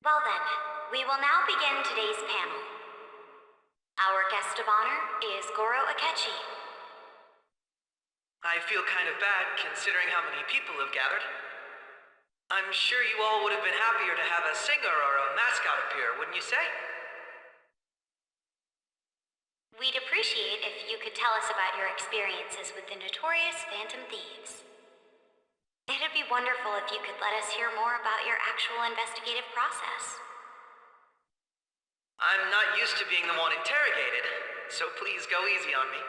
Well then, we will now begin today's panel. Our guest of honor is Goro Akechi. I feel kind of bad considering how many people have gathered. I'm sure you all would have been happier to have a singer or a mascot appear, wouldn't you say? We'd appreciate if you could tell us about your experiences with the notorious Phantom Thieves. It'd be wonderful if you could let us hear more about your actual investigative process. I'm not used to being the one interrogated, so please go easy on me.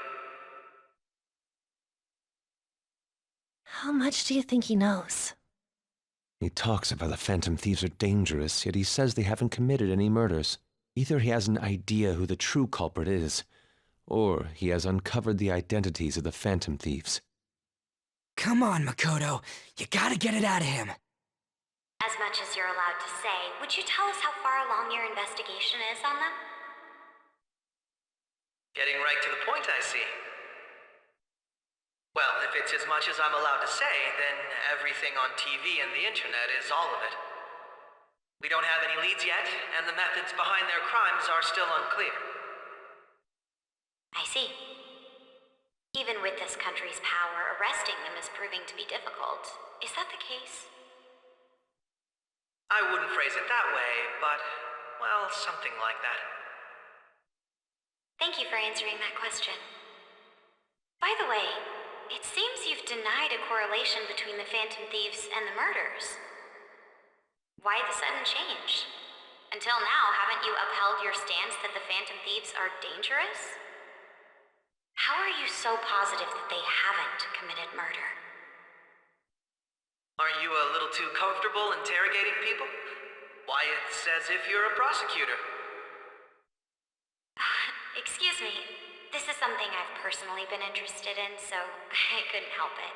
How much do you think he knows? He talks about the Phantom Thieves are dangerous, yet he says they haven't committed any murders. Either he has an idea who the true culprit is, or he has uncovered the identities of the Phantom Thieves. Come on, Makoto. You gotta get it out of him. As much as you're allowed to say, would you tell us how far along your investigation is on them? Getting right to the point, I see. Well, if it's as much as I'm allowed to say, then everything on TV and the internet is all of it. We don't have any leads yet, and the methods behind their crimes are still unclear. I see. Even with this country's power, arresting them is proving to be difficult. Is that the case? I wouldn't phrase it that way, but, well, something like that. Thank you for answering that question. By the way, it seems you've denied a correlation between the Phantom Thieves and the murders. Why the sudden change? Until now, haven't you upheld your stance that the Phantom Thieves are dangerous? How are you so positive that they haven't committed murder? Aren't you a little too comfortable interrogating people? Why, it's as if you're a prosecutor. Excuse me. This is something I've personally been interested in, so I couldn't help it.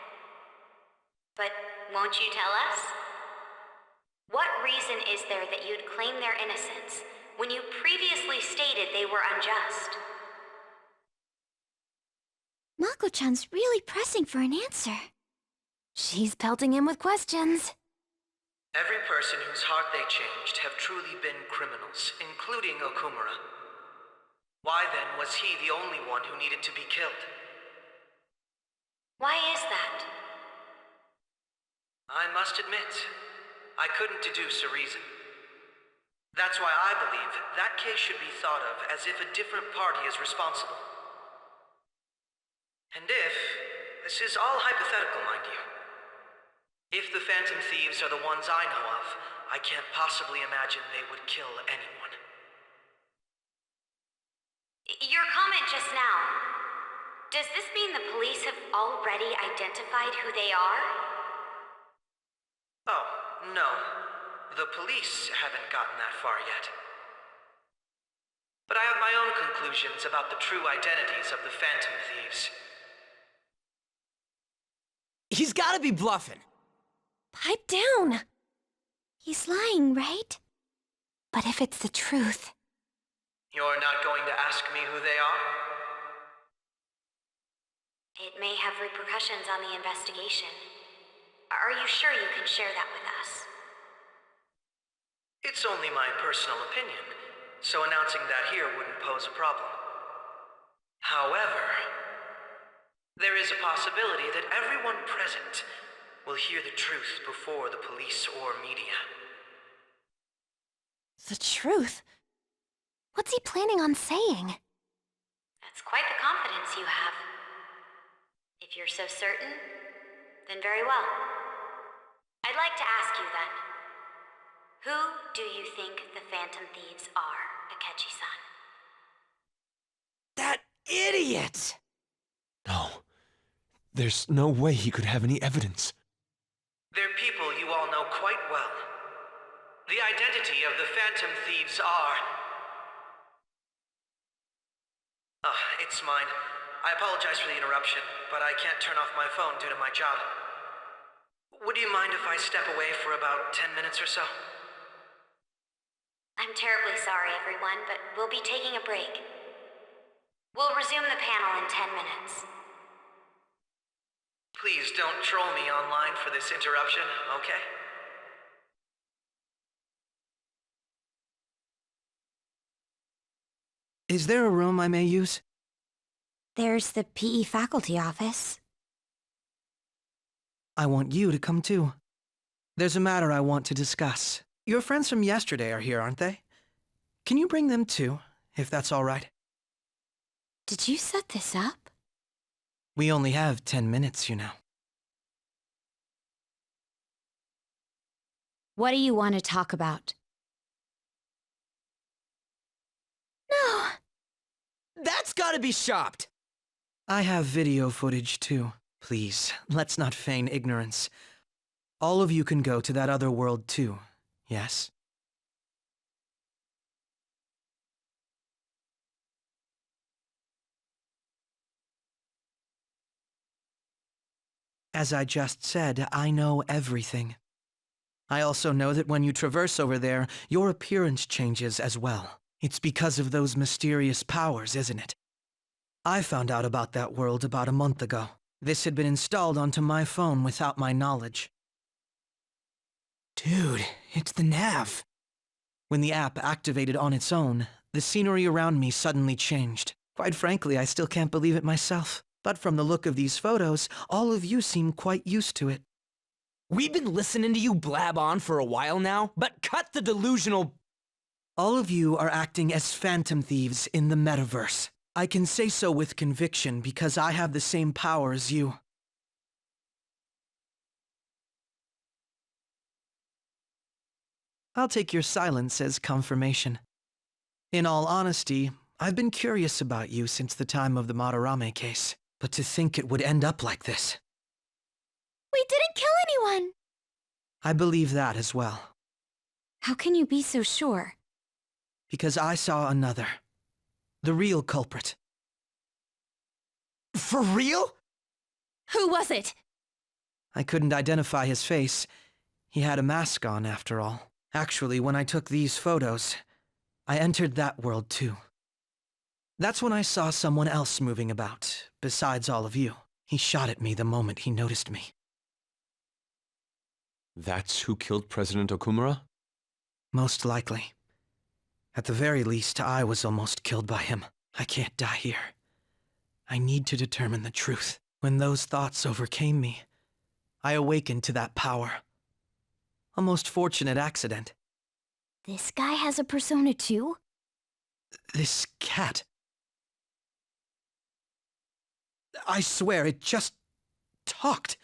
But won't you tell us? What reason is there that you'd claim their innocence when you previously stated they were unjust? Mako-chan's really pressing for an answer. She's pelting him with questions. Every person whose heart they changed have truly been criminals, including Okumura. Why then was he the only one who needed to be killed? Why is that? I must admit, I couldn't deduce a reason. That's why I believe that case should be thought of as if a different party is responsible. And this is all hypothetical, mind you. If the Phantom Thieves are the ones I know of, I can't possibly imagine they would kill anyone. Your comment just now, does this mean the police have already identified who they are? Oh, no. The police haven't gotten that far yet. But I have my own conclusions about the true identities of the Phantom Thieves. He's gotta be bluffing. Pipe down. He's lying, right? But if it's the truth... You're not going to ask me who they are? It may have repercussions on the investigation. Are you sure you can share that with us? It's only my personal opinion, so announcing that here wouldn't pose a problem. However, there is a possibility that everyone present will hear the truth before the police or media. The truth? What's he planning on saying? That's quite the confidence you have. If you're so certain, then very well. I'd like to ask you then, who do you think the Phantom Thieves are, Akechi-san? That idiot! No. There's no way he could have any evidence. They're people you all know quite well. The identity of the Phantom Thieves are... it's mine. I apologize for the interruption, but I can't turn off my phone due to my job. Would you mind if I step away for about 10 minutes or so? I'm terribly sorry, everyone, but we'll be taking a break. We'll resume the panel in 10 minutes. Please don't troll me online for this interruption, okay? Is there a room I may use? There's the PE faculty office. I want you to come too. There's a matter I want to discuss. Your friends from yesterday are here, aren't they? Can you bring them too, if that's all right? Did you set this up? We only have 10 minutes, you know. What do you want to talk about? No. That's gotta be shopped! I have video footage too. Please, let's not feign ignorance. All of you can go to that other world too, yes? As I just said, I know everything. I also know that when you traverse over there, your appearance changes as well. It's because of those mysterious powers, isn't it? I found out about that world about a month ago. This had been installed onto my phone without my knowledge. Dude, it's the nav. When the app activated on its own, the scenery around me suddenly changed. Quite frankly, I still can't believe it myself. But from the look of these photos, all of you seem quite used to it. We've been listening to you blab on for a while now, but cut the delusional... All of you are acting as phantom thieves in the metaverse. I can say so with conviction because I have the same power as you. I'll take your silence as confirmation. In all honesty, I've been curious about you since the time of the Madarame case, but to think it would end up like this. We didn't kill anyone! I believe that as well. How can you be so sure? Because I saw another. The real culprit. For real? Who was it? I couldn't identify his face. He had a mask on, after all. Actually, when I took these photos, I entered that world too. That's when I saw someone else moving about, besides all of you. He shot at me the moment he noticed me. That's who killed President Okumura? Most likely. At the very least, I was almost killed by him. I can't die here. I need to determine the truth. When those thoughts overcame me, I awakened to that power. A most fortunate accident. This guy has a persona too? This cat. I swear, it just talked.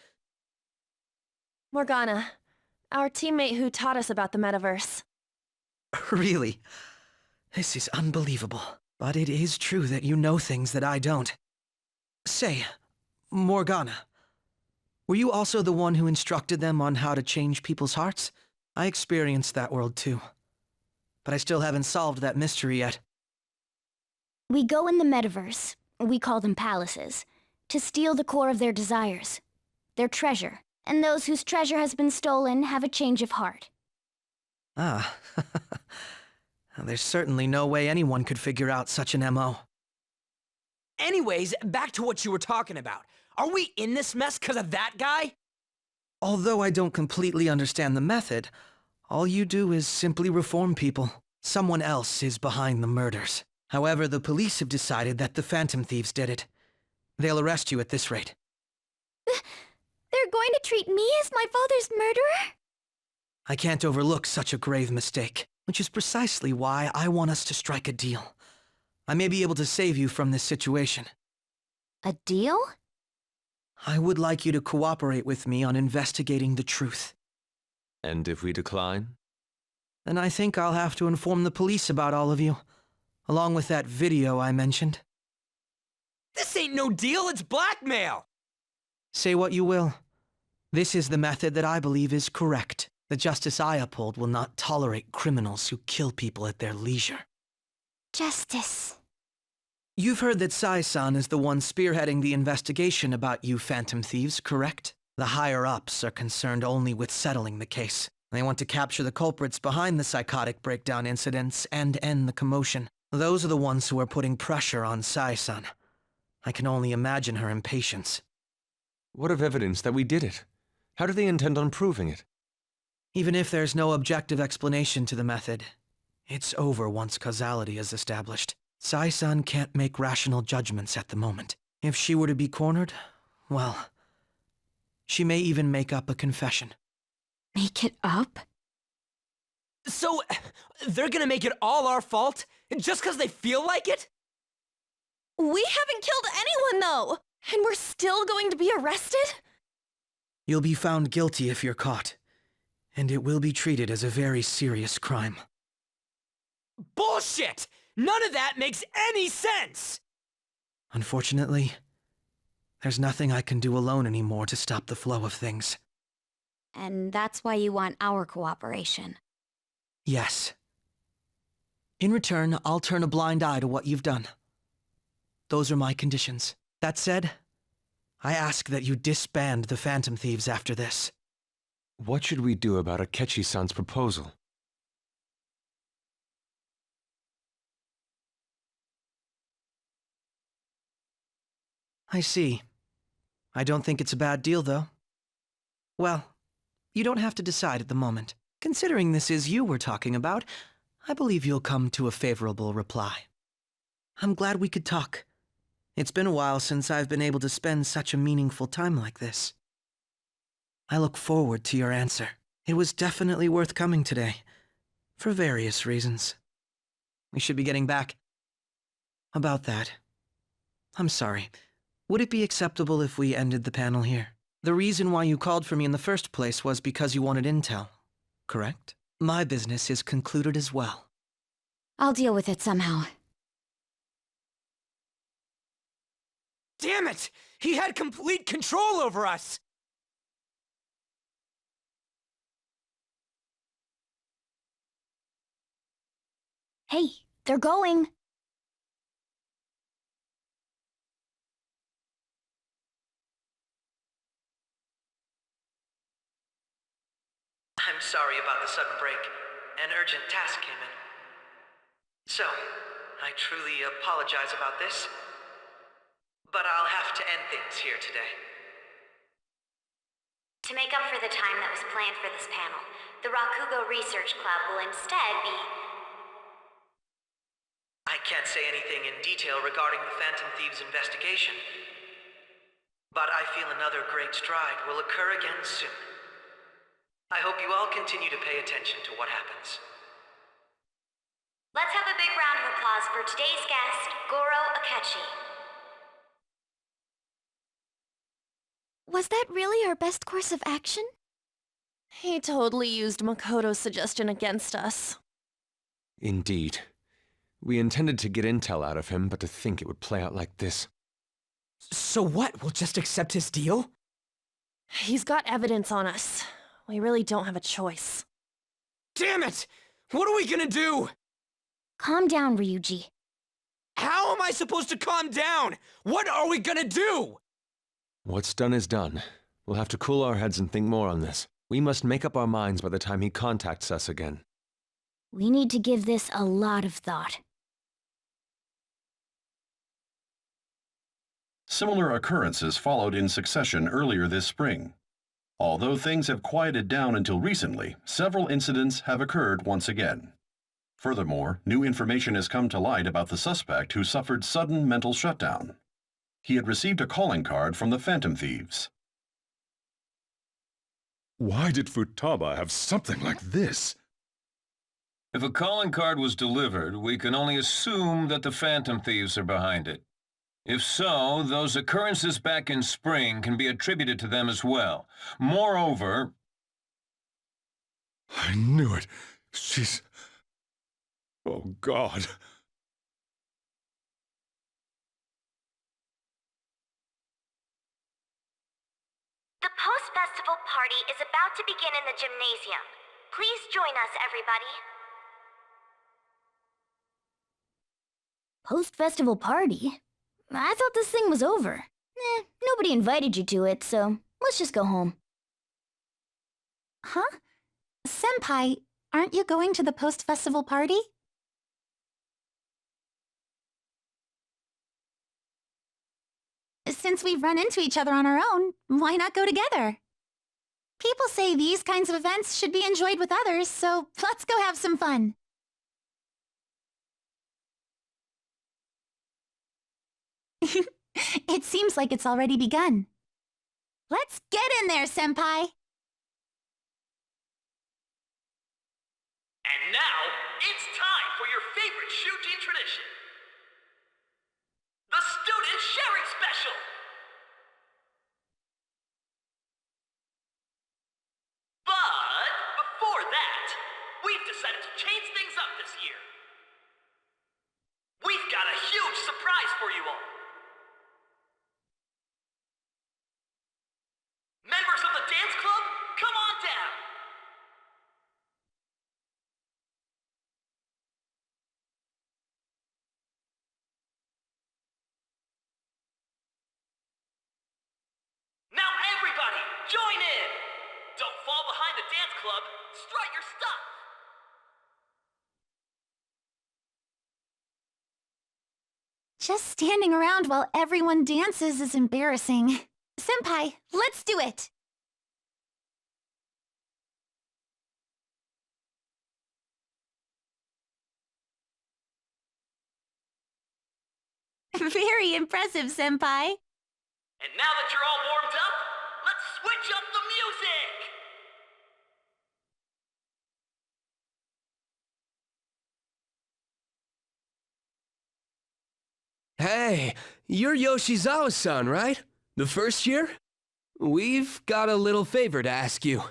Morgana, our teammate who taught us about the metaverse. Really? This is unbelievable. But it is true that you know things that I don't. Say, Morgana, were you also the one who instructed them on how to change people's hearts? I experienced that world too. But I still haven't solved that mystery yet. We go in the metaverse, we call them palaces, to steal the core of their desires, their treasure. And those whose treasure has been stolen have a change of heart. Ah, there's certainly no way anyone could figure out such an MO. Anyways, back to what you were talking about. Are we in this mess because of that guy? Although I don't completely understand the method, all you do is simply reform people. Someone else is behind the murders. However, the police have decided that the Phantom Thieves did it. They'll arrest you at this rate. They're going to treat me as my father's murderer? I can't overlook such a grave mistake, which is precisely why I want us to strike a deal. I may be able to save you from this situation. A deal? I would like you to cooperate with me on investigating the truth. And if we decline? Then I think I'll have to inform the police about all of you, along with that video I mentioned. This ain't no deal, it's blackmail! Say what you will. This is the method that I believe is correct. The justice I uphold will not tolerate criminals who kill people at their leisure. Justice. You've heard that Sai-san is the one spearheading the investigation about you Phantom Thieves, correct? The higher-ups are concerned only with settling the case. They want to capture the culprits behind the psychotic breakdown incidents and end the commotion. Those are the ones who are putting pressure on Sai-san. I can only imagine her impatience. What of evidence that we did it? How do they intend on proving it? Even if there's no objective explanation to the method, it's over once causality is established. Sai-san can't make rational judgments at the moment. If she were to be cornered, well, she may even make up a confession. Make it up? So, they're gonna make it all our fault? Just because they feel like it? We haven't killed anyone, though! And we're still going to be arrested? You'll be found guilty if you're caught, and it will be treated as a very serious crime. Bullshit! None of that makes any sense! Unfortunately, there's nothing I can do alone anymore to stop the flow of things. And that's why you want our cooperation. Yes. In return, I'll turn a blind eye to what you've done. Those are my conditions. That said, I ask that you disband the Phantom Thieves after this. What should we do about Akechi-san's proposal? I see. I don't think it's a bad deal, though. Well, you don't have to decide at the moment. Considering this is you we're talking about, I believe you'll come to a favorable reply. I'm glad we could talk. It's been a while since I've been able to spend such a meaningful time like this. I look forward to your answer. It was definitely worth coming today, for various reasons. We should be getting back. About that, I'm sorry. Would it be acceptable if we ended the panel here? The reason why you called for me in the first place was because you wanted intel, correct? My business is concluded as well. I'll deal with it somehow. Damn it! He had complete control over us! Hey, they're going. I'm sorry about the sudden break. An urgent task came in. So, I truly apologize about this. But I'll have to end things here today. To make up for the time that was planned for this panel, the Rakugo Research Club will instead be... I can't say anything in detail regarding the Phantom Thieves investigation, but I feel another great stride will occur again soon. I hope you all continue to pay attention to what happens. Let's have a big round of applause for today's guest, Goro Akechi. Was that really our best course of action? He totally used Makoto's suggestion against us. Indeed. We intended to get intel out of him, but to think it would play out like this. So what? We'll just accept his deal? He's got evidence on us. We really don't have a choice. Damn it! What are we gonna do? Calm down, Ryuji. How am I supposed to calm down? What are we gonna do? What's done is done. We'll have to cool our heads and think more on this. We must make up our minds by the time he contacts us again. We need to give this a lot of thought. Similar occurrences followed in succession earlier this spring. Although things have quieted down until recently, several incidents have occurred once again. Furthermore, new information has come to light about the suspect who suffered sudden mental shutdown. He had received a calling card from the Phantom Thieves. Why did Futaba have something like this? If a calling card was delivered, we can only assume that the Phantom Thieves are behind it. If so, those occurrences back in spring can be attributed to them as well. Moreover... I knew it. She's... Oh, God. The post-festival party is about to begin in the gymnasium. Please join us, everybody. Post-festival party? I thought this thing was over. Nobody invited you to it, so let's just go home. Huh? Senpai, aren't you going to the post-festival party? Since we've run into each other on our own, why not go together? People say these kinds of events should be enjoyed with others, so let's go have some fun. It seems like it's already begun. Let's get in there, Senpai! And now, it's time for your favorite Shujin tradition. The Student Sharing Special! But before that, we've decided to change things up this year. We've got a huge surprise for you all. Members of the dance club, come on down. Now everybody, join in! Don't fall behind the dance club, strut your stuff! Just standing around while everyone dances is embarrassing. Senpai, let's do it! Very impressive, Senpai. And now that you're all warmed up, let's switch up the music! Hey, you're Yoshizawa-san, right? The first year? We've got a little favor to ask you.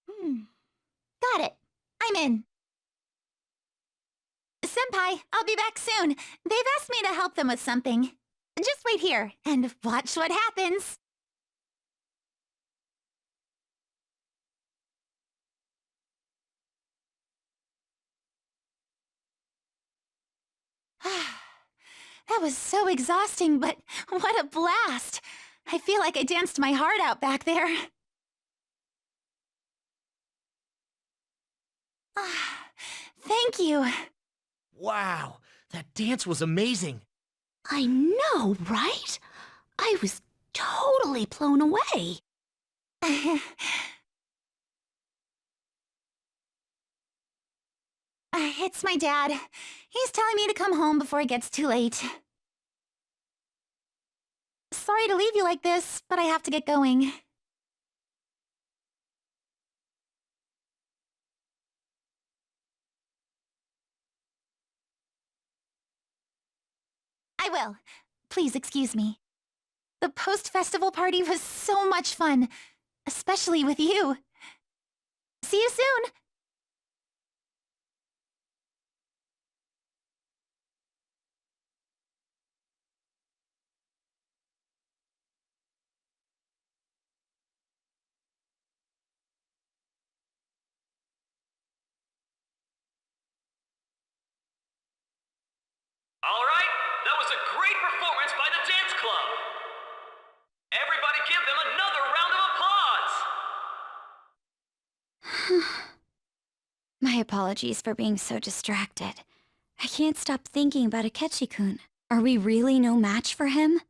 Got it. I'm in. Senpai, I'll be back soon. They've asked me to help them with something. Just wait here and watch what happens. That was so exhausting, but what a blast! I feel like I danced my heart out back there. Thank you. Wow, that dance was amazing. I know, right? I was totally blown away. It's my dad. He's telling me to come home before it gets too late. Sorry to leave you like this, but I have to get going. I will. Please excuse me. The post-festival party was so much fun, especially with you. See you soon! All right, that was a great performance by the dance club. Everybody give them another round of applause. My apologies for being so distracted. I can't stop thinking about Akechi-kun. Are we really no match for him?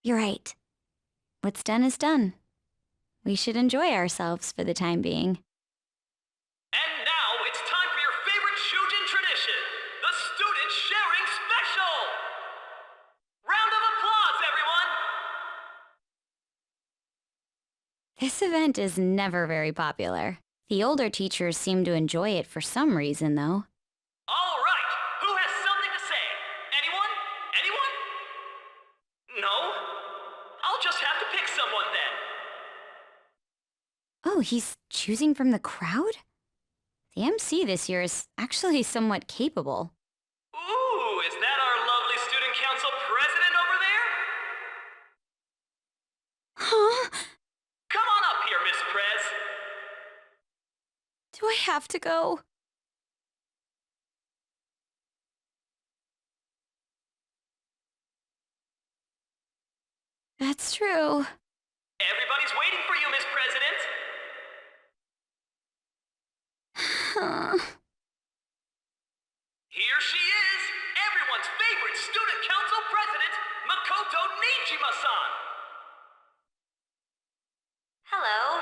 You're right. What's done is done. We should enjoy ourselves for the time being. And now it's time for your favorite Shujin tradition, the Student Sharing Special! Round of applause, everyone! This event is never very popular. The older teachers seem to enjoy it for some reason, though. All right, who has something to say? Anyone? Anyone? No? I'll just have to pick someone then. Oh, he's choosing from the crowd? The MC this year is actually somewhat capable. Ooh, is that our lovely student council president over there? Huh? Come on up here, Miss Prez. Do I have to go? That's true. Everybody's waiting for you, Miss President. Here she is, everyone's favorite student council president, Makoto Nijima-san. Hello.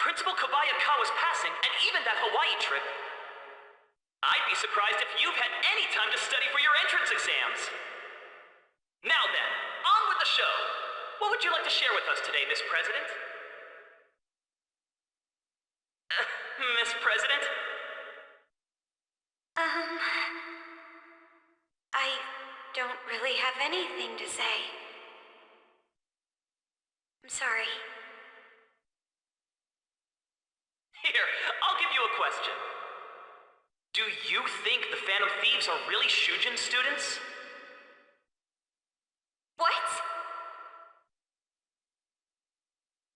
Principal Kobayakawa's passing, and even that Hawaii trip. I'd be surprised if you've had any time to study for your entrance exams. Now then, on with the show. What would you like to share with us today, Miss President? Miss President? I don't really have anything to say. I'm sorry. Here, I'll give you a question. Do you think the Phantom Thieves are really Shujin students? What?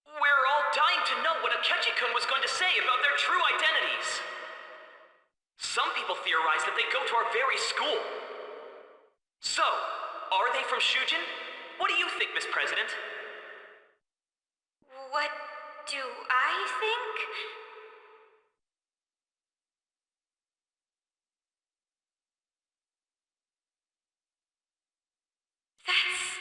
We're all dying to know what Akechi-kun was going to say about their true identities. Some people theorize that they go to our very school. So, are they from Shujin? What do you think, Miss President? What do I think? That's...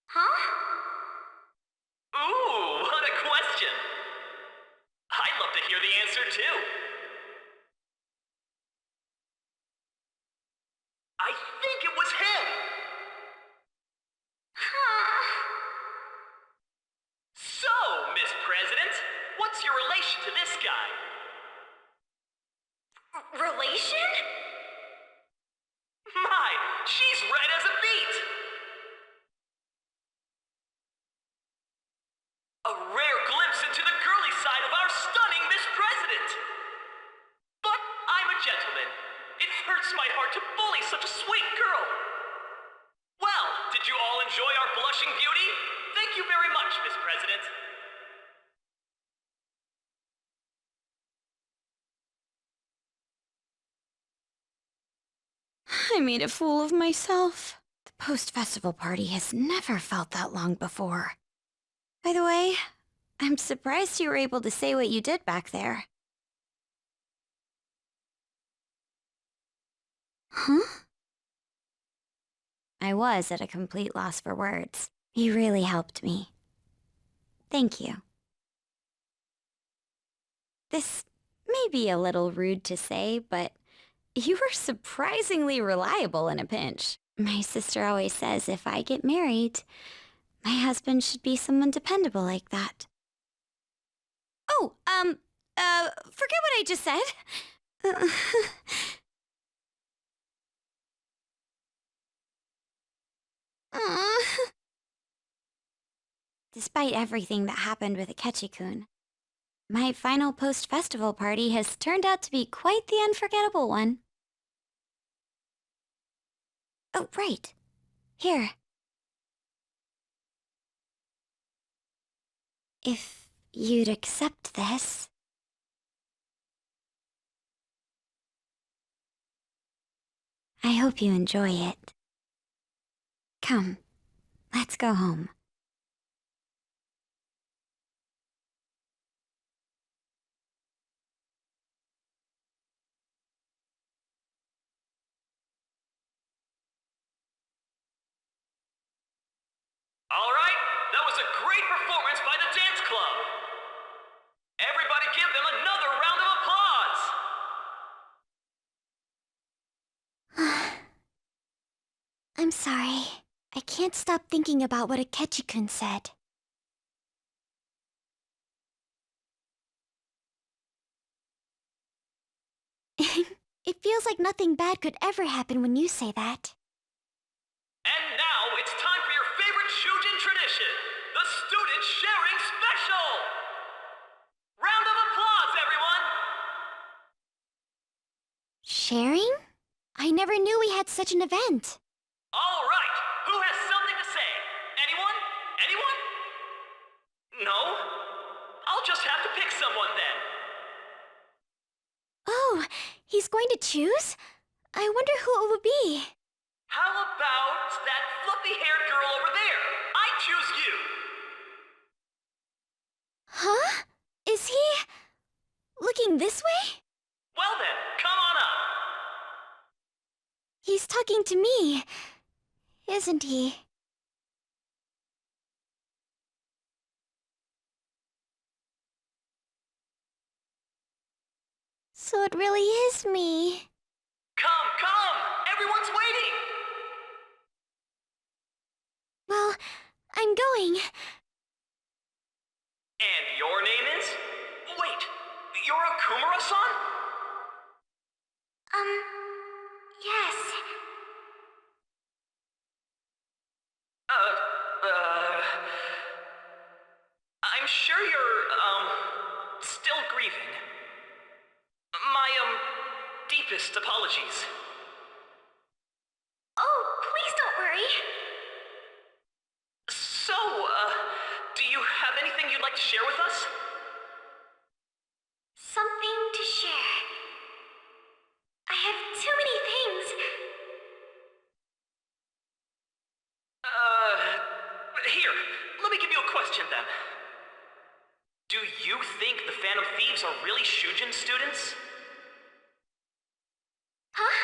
Huh? Ooh, what a question! I'd love to hear the answer, too. I think it was him! So, Miss President, what's your relation to this guy? Relation? My, she's red as a beet! A rare glimpse into the girly side of our stunning Miss President! But I'm a gentleman. It hurts my heart to bully such a sweet girl. Well, did you all enjoy our blushing beauty? Thank you very much, Miss President. I made a fool of myself. The post-festival party has never felt that long before. By the way, I'm surprised you were able to say what you did back there. Huh? I was at a complete loss for words. You really helped me. Thank you. This may be a little rude to say, but you were surprisingly reliable in a pinch. My sister always says if I get married, my husband should be someone dependable like that. Oh, forget what I just said. Despite everything that happened with Akechi-kun, my final post-festival party has turned out to be quite the unforgettable one. Oh, right. Here. If you'd accept this... I hope you enjoy it. Come, let's go home. All right, that was a great performance by the dance club. Everybody give them another round of applause. I'm sorry. I can't stop thinking about what Akechi-kun said. It feels like nothing bad could ever happen when you say that. And now it's time for your favorite Shujin tradition, the Student Sharing Special! Round of applause, everyone! Sharing? I never knew we had such an event. All right, who has something to say? Anyone? Anyone? No? I'll just have to pick someone then. Oh, he's going to choose? I wonder who it would be. How about that fluffy-haired girl over there? I choose you! Huh? Is he... looking this way? Well then, come on up. He's talking to me, isn't he? So it really is me. Come, come! Everyone's waiting! Well, I'm going. And your name is? Wait, you're a Kumara-san? Yes. I'm sure you're, still grieving. My, deepest apologies. Oh, please don't worry. So, do you have anything you'd like to share with us? Something to share. I have too many things. Here, let me give you a question then. Do you think the Phantom Thieves are really Shujin students? Huh?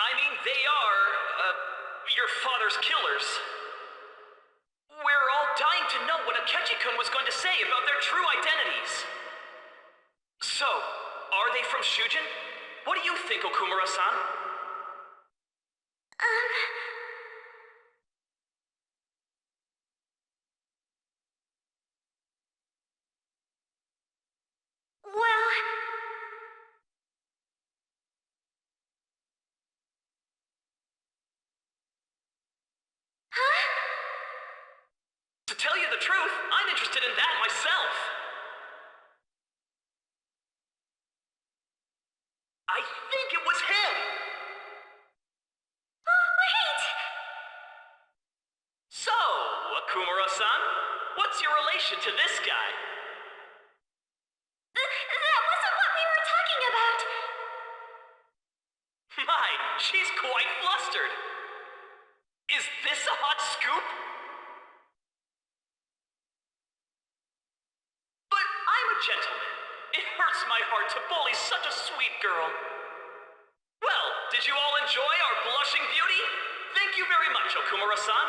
I mean, they are, your father's killers. We're all dying to know what Akechi-kun was going to say about their true identities. So, are they from Shujin? What do you think, Okumura-san? Well... Huh? To tell you the truth, I'm interested in that myself. I think it was him! Oh, wait! So, Akumura-san, what's your relation to this guy? That wasn't what we were talking about! My, she's quite flustered. Is this a hot scoop? But I'm a gentleman. It hurts my heart to bully such a sweet girl. Well, did you all enjoy our blushing beauty? Thank you very much, Okumura-san.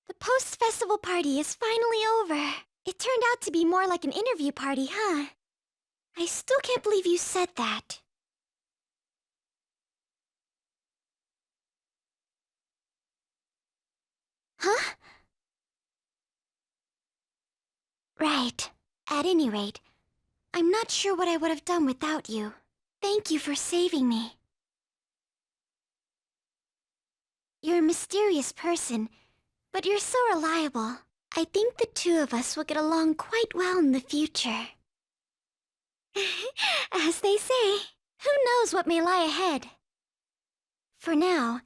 The post-festival party is finally over. It turned out to be more like an interview party, huh? I still can't believe you said that. Huh? Right. At any rate, I'm not sure what I would have done without you. Thank you for saving me. You're a mysterious person, but you're so reliable. I think the two of us will get along quite well in the future. As they say, who knows what may lie ahead? For now,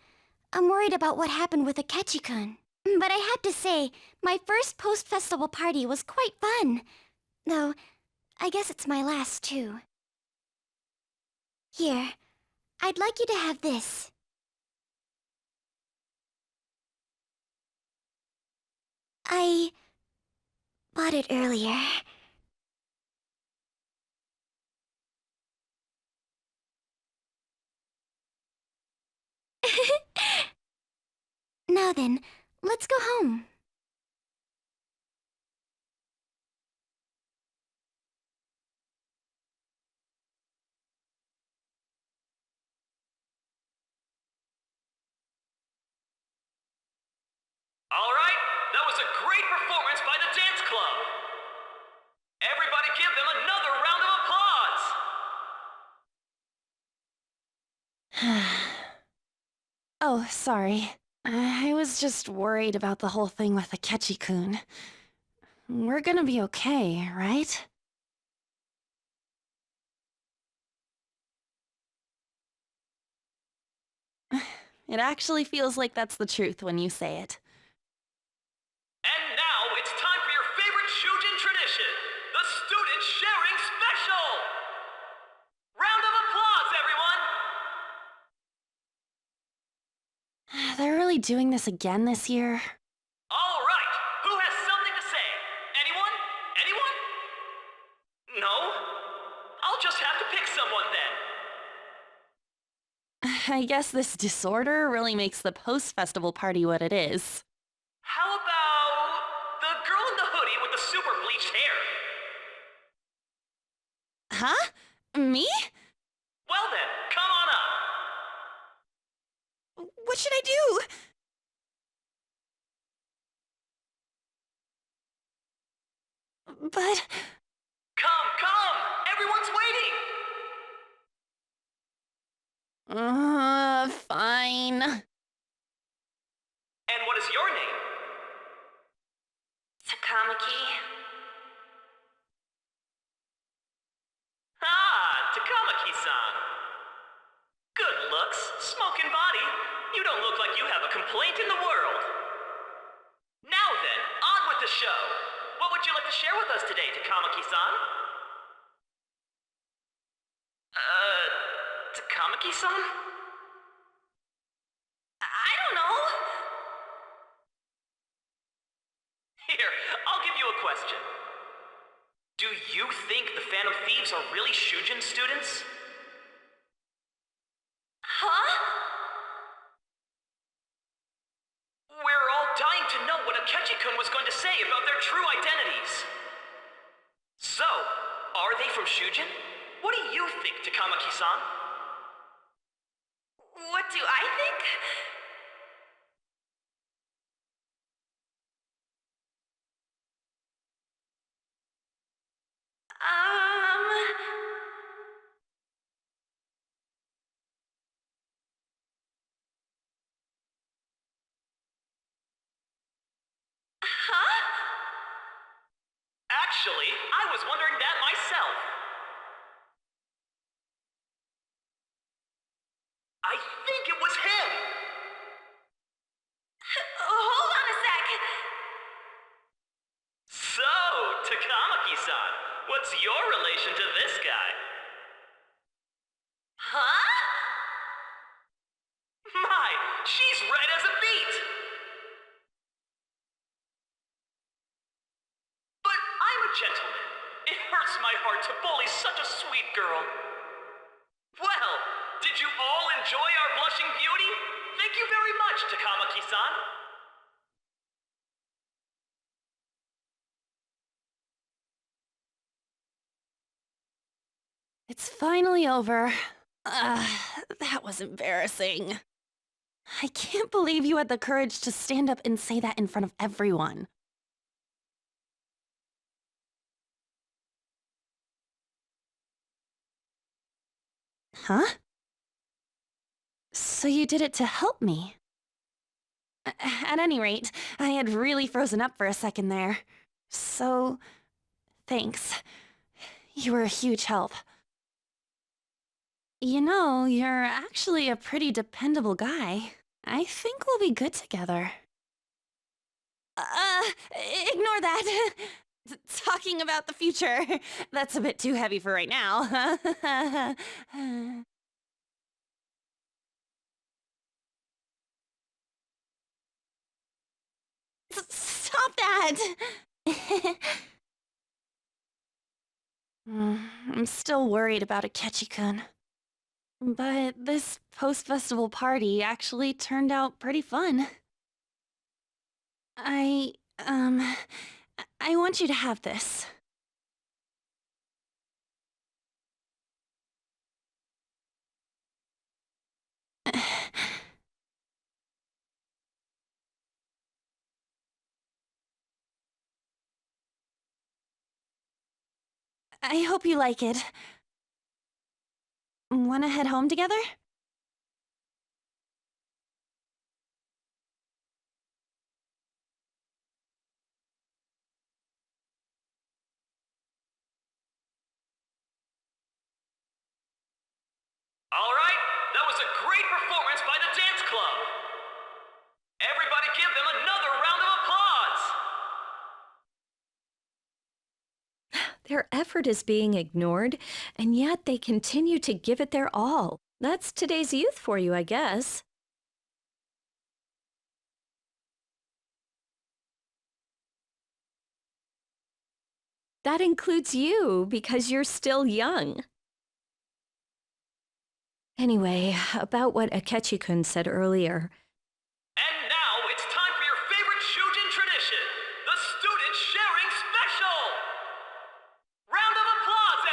I'm worried about what happened with Akechi-kun. But I have to say, my first post-festival party was quite fun. Though, I guess it's my last too. Here, I'd like you to have this. I bought it earlier. Now then, let's go home. All right, that was a great performance by the dance club. Everybody give them another round of applause. Oh, sorry. I was just worried about the whole thing with Akechi-kun. We're gonna be okay, right? It actually feels like that's the truth when you say it. And now it's time for your favorite Shujin tradition, the Student Sharing Special! Round of applause, everyone! They're really doing this again this year? All right, who has something to say? Anyone? No? I'll just have to pick someone then. I guess this disorder really makes the post-festival party what it is. How about the girl in the hoodie with the super bleached hair? Huh? Me? Well then, come on up. What should I do? But... Come! Everyone's waiting! Fine. And what is your name? Takamaki. Takamaki-san. Good looks, smoking body. You don't look like you have a complaint in the world. Now then, on with the show. What would you like to share with us today, Takamaki-san? Takamaki-san? I don't know. Here, I'll give you a question. Do you think the Phantom Thieves are really Shujin students? Huh? We're all dying to know what Akechi-kun was going to say about their true identities. So, are they from Shujin? What do you think, Takamaki-san? What do I think? Huh? Actually, I was wondering that myself. I think it was him! Hold on a sec. So, Takamaki-san, what's your relation to this guy? Huh? My, she's red as a beet! But I'm a gentleman. It hurts my heart to bully such a sweet girl. Well, did you all enjoy our blushing beauty? Thank you very much, Takamaki-san. It's finally over. That was embarrassing. I can't believe you had the courage to stand up and say that in front of everyone. Huh? So you did it to help me? At any rate, I had really frozen up for a second there. So, thanks. You were a huge help. You know, you're actually a pretty dependable guy. I think we'll be good together. Ignore that. Talking about the future. That's a bit too heavy for right now. Stop that! I'm still worried about Akechi-kun. But this post-festival party actually turned out pretty fun. I want you to have this. I hope you like it. Wanna head home together? All right, that was a great performance by the dance club. Everybody give them another round of applause. Their effort is being ignored, and yet they continue to give it their all. That's today's youth for you, I guess. That includes you, because you're still young. Anyway, about what Akechi-kun said earlier. And now it's time for your favorite Shujin tradition, the Student Sharing Special! Round of applause,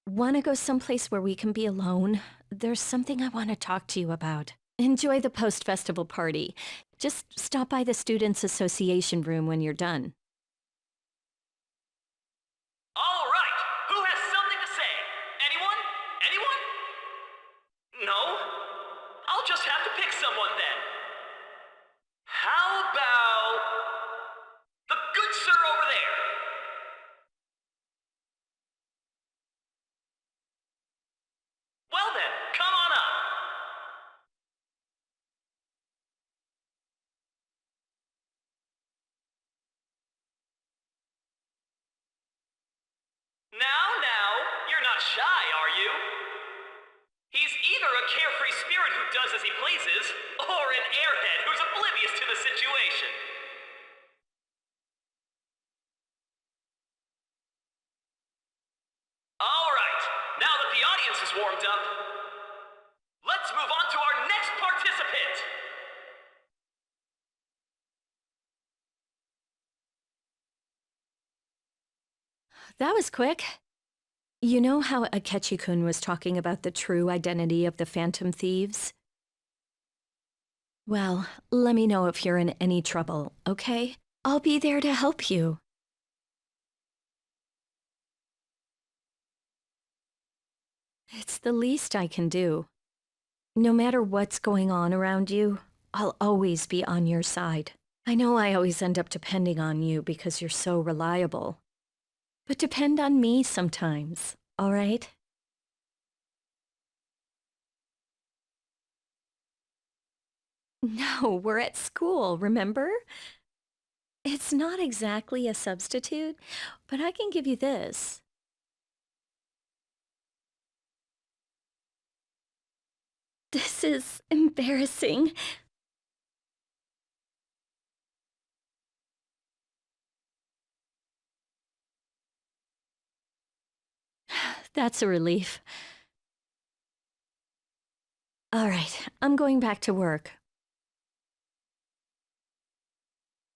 everyone! Want to go someplace where we can be alone? There's something I want to talk to you about. Enjoy the post-festival party. Just stop by the Students' Association room when you're done. All right, who has something to say? Anyone? Anyone? No? I'll just have to pick someone then. How about the good sir over there? Well then, come on up. Now, you're not shy, are you? He's either a carefree spirit who does as he pleases, or an airhead who's oblivious to the situation. All right, now that the audience is warmed up, let's move on to our next participant. That was quick. You know how Akechi-kun was talking about the true identity of the Phantom Thieves? Well, let me know if you're in any trouble, okay? I'll be there to help you. It's the least I can do. No matter what's going on around you, I'll always be on your side. I know I always end up depending on you because you're so reliable. But depend on me sometimes, all right? No, we're at school, remember? It's not exactly a substitute, but I can give you this. This is embarrassing. That's a relief. All right, I'm going back to work.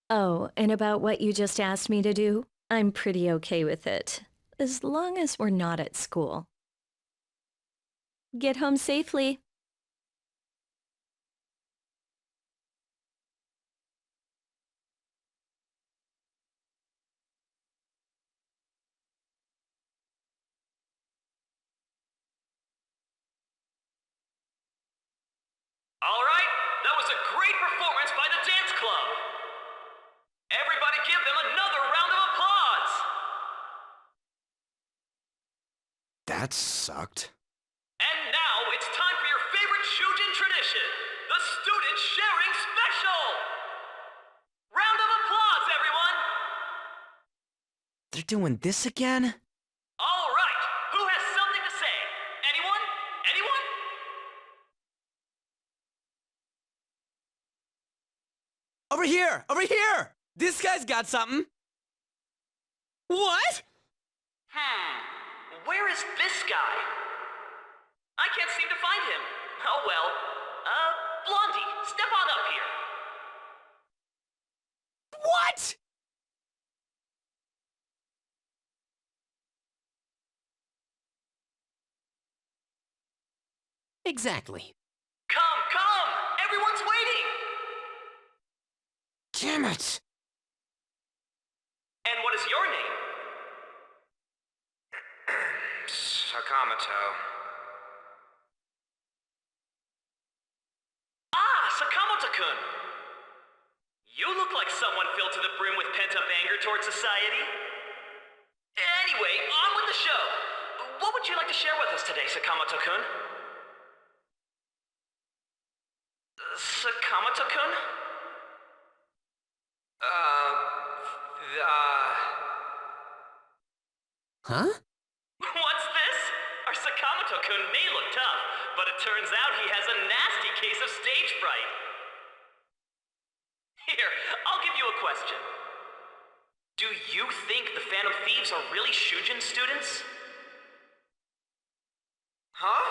Oh, and about what you just asked me to do, I'm pretty okay with it, as long as we're not at school. Get home safely. All right, that was a great performance by the dance club. Everybody give them another round of applause. That sucked. And now it's time for your favorite Shujin tradition, the Student Sharing Special. Round of applause, everyone. They're doing this again? All right, who has something to say? Anyone? Anyone? Over here! Over here! This guy's got something. What? Where is this guy? I can't seem to find him. Oh well. Blondie, step on up here. What? Exactly. Come! Everyone's waiting! Damn it! And what is your name? Sakamoto. Ah, Sakamoto-kun! You look like someone filled to the brim with pent-up anger towards society. Anyway, on with the show. What would you like to share with us today, Sakamoto-kun? Sakamoto-kun? Huh? What's this? Our Sakamoto-kun may look tough, but it turns out he has a nasty case of stage fright. Here, I'll give you a question. Do you think the Phantom Thieves are really Shujin students? Huh?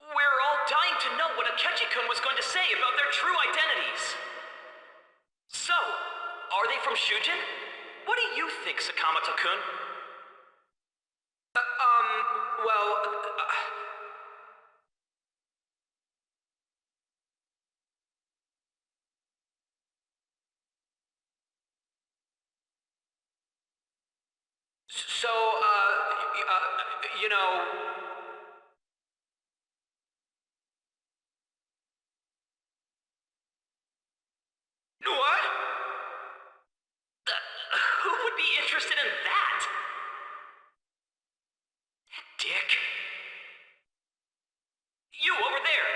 We're all dying to know what Akechi-kun was going to say about their true identities. So, are they from Shujin? What do you think, Sakamoto-kun? Well, So, you know... What? Who would be interested in that? Dick. You over there.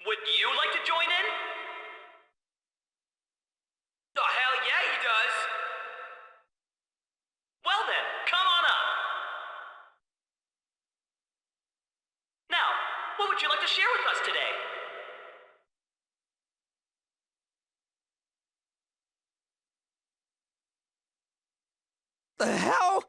Would you like to join in? Oh, hell yeah, he does. Well then, come on up. Now, what would you like to share with us today? The hell?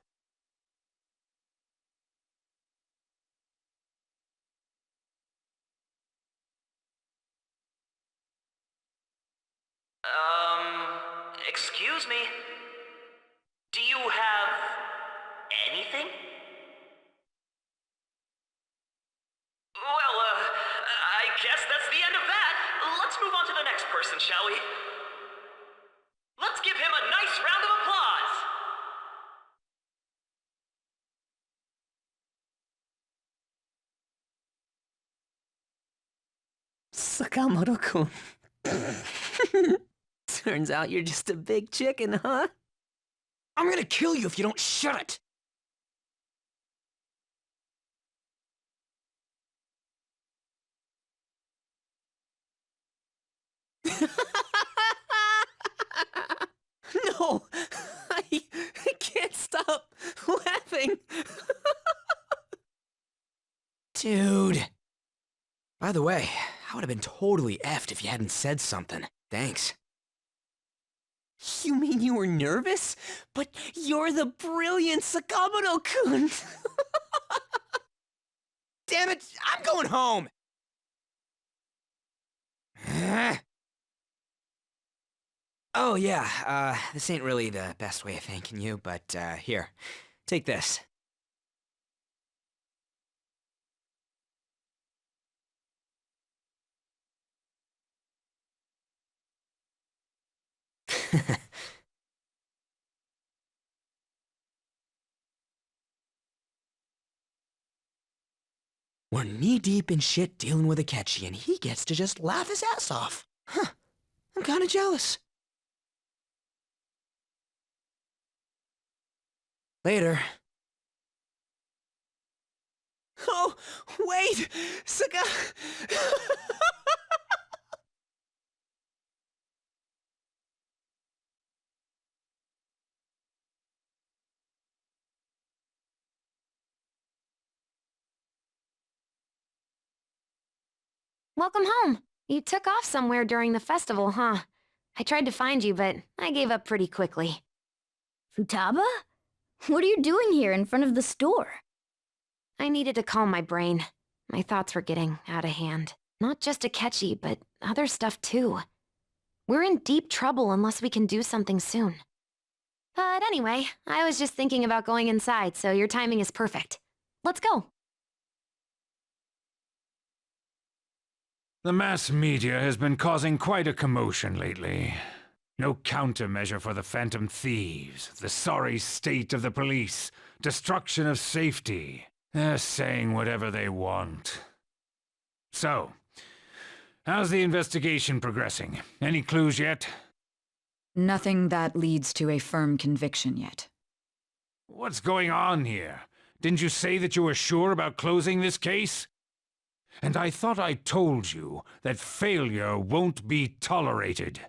Excuse me? Do you have anything? Well, I guess that's the end of that. Let's move on to the next person, shall we? Let's give him a nice round of applause! Sakamoto-kun. Turns out you're just a big chicken, huh? I'm gonna kill you if you don't shut it! No! I can't stop laughing! Dude. By the way, I would have been totally effed if you hadn't said something. Thanks. You mean you were nervous? But you're the brilliant Sakamoto-kun! Damn it! I'm going home! Oh yeah, this ain't really the best way of thanking you, but here, take this. We're knee-deep in shit dealing with Akechi, and he gets to just laugh his ass off. Huh. I'm kinda jealous. Later. Oh, wait! Welcome home. You took off somewhere during the festival, huh? I tried to find you, but I gave up pretty quickly. Futaba? What are you doing here in front of the store? I needed to calm my brain. My thoughts were getting out of hand. Not just Akechi, but other stuff too. We're in deep trouble unless we can do something soon. But anyway, I was just thinking about going inside, so your timing is perfect. Let's go. The mass media has been causing quite a commotion lately. No countermeasure for the Phantom Thieves, the sorry state of the police, destruction of safety. They're saying whatever they want. So, how's the investigation progressing? Any clues yet? Nothing that leads to a firm conviction yet. What's going on here? Didn't you say that you were sure about closing this case? And I thought I told you that failure won't be tolerated.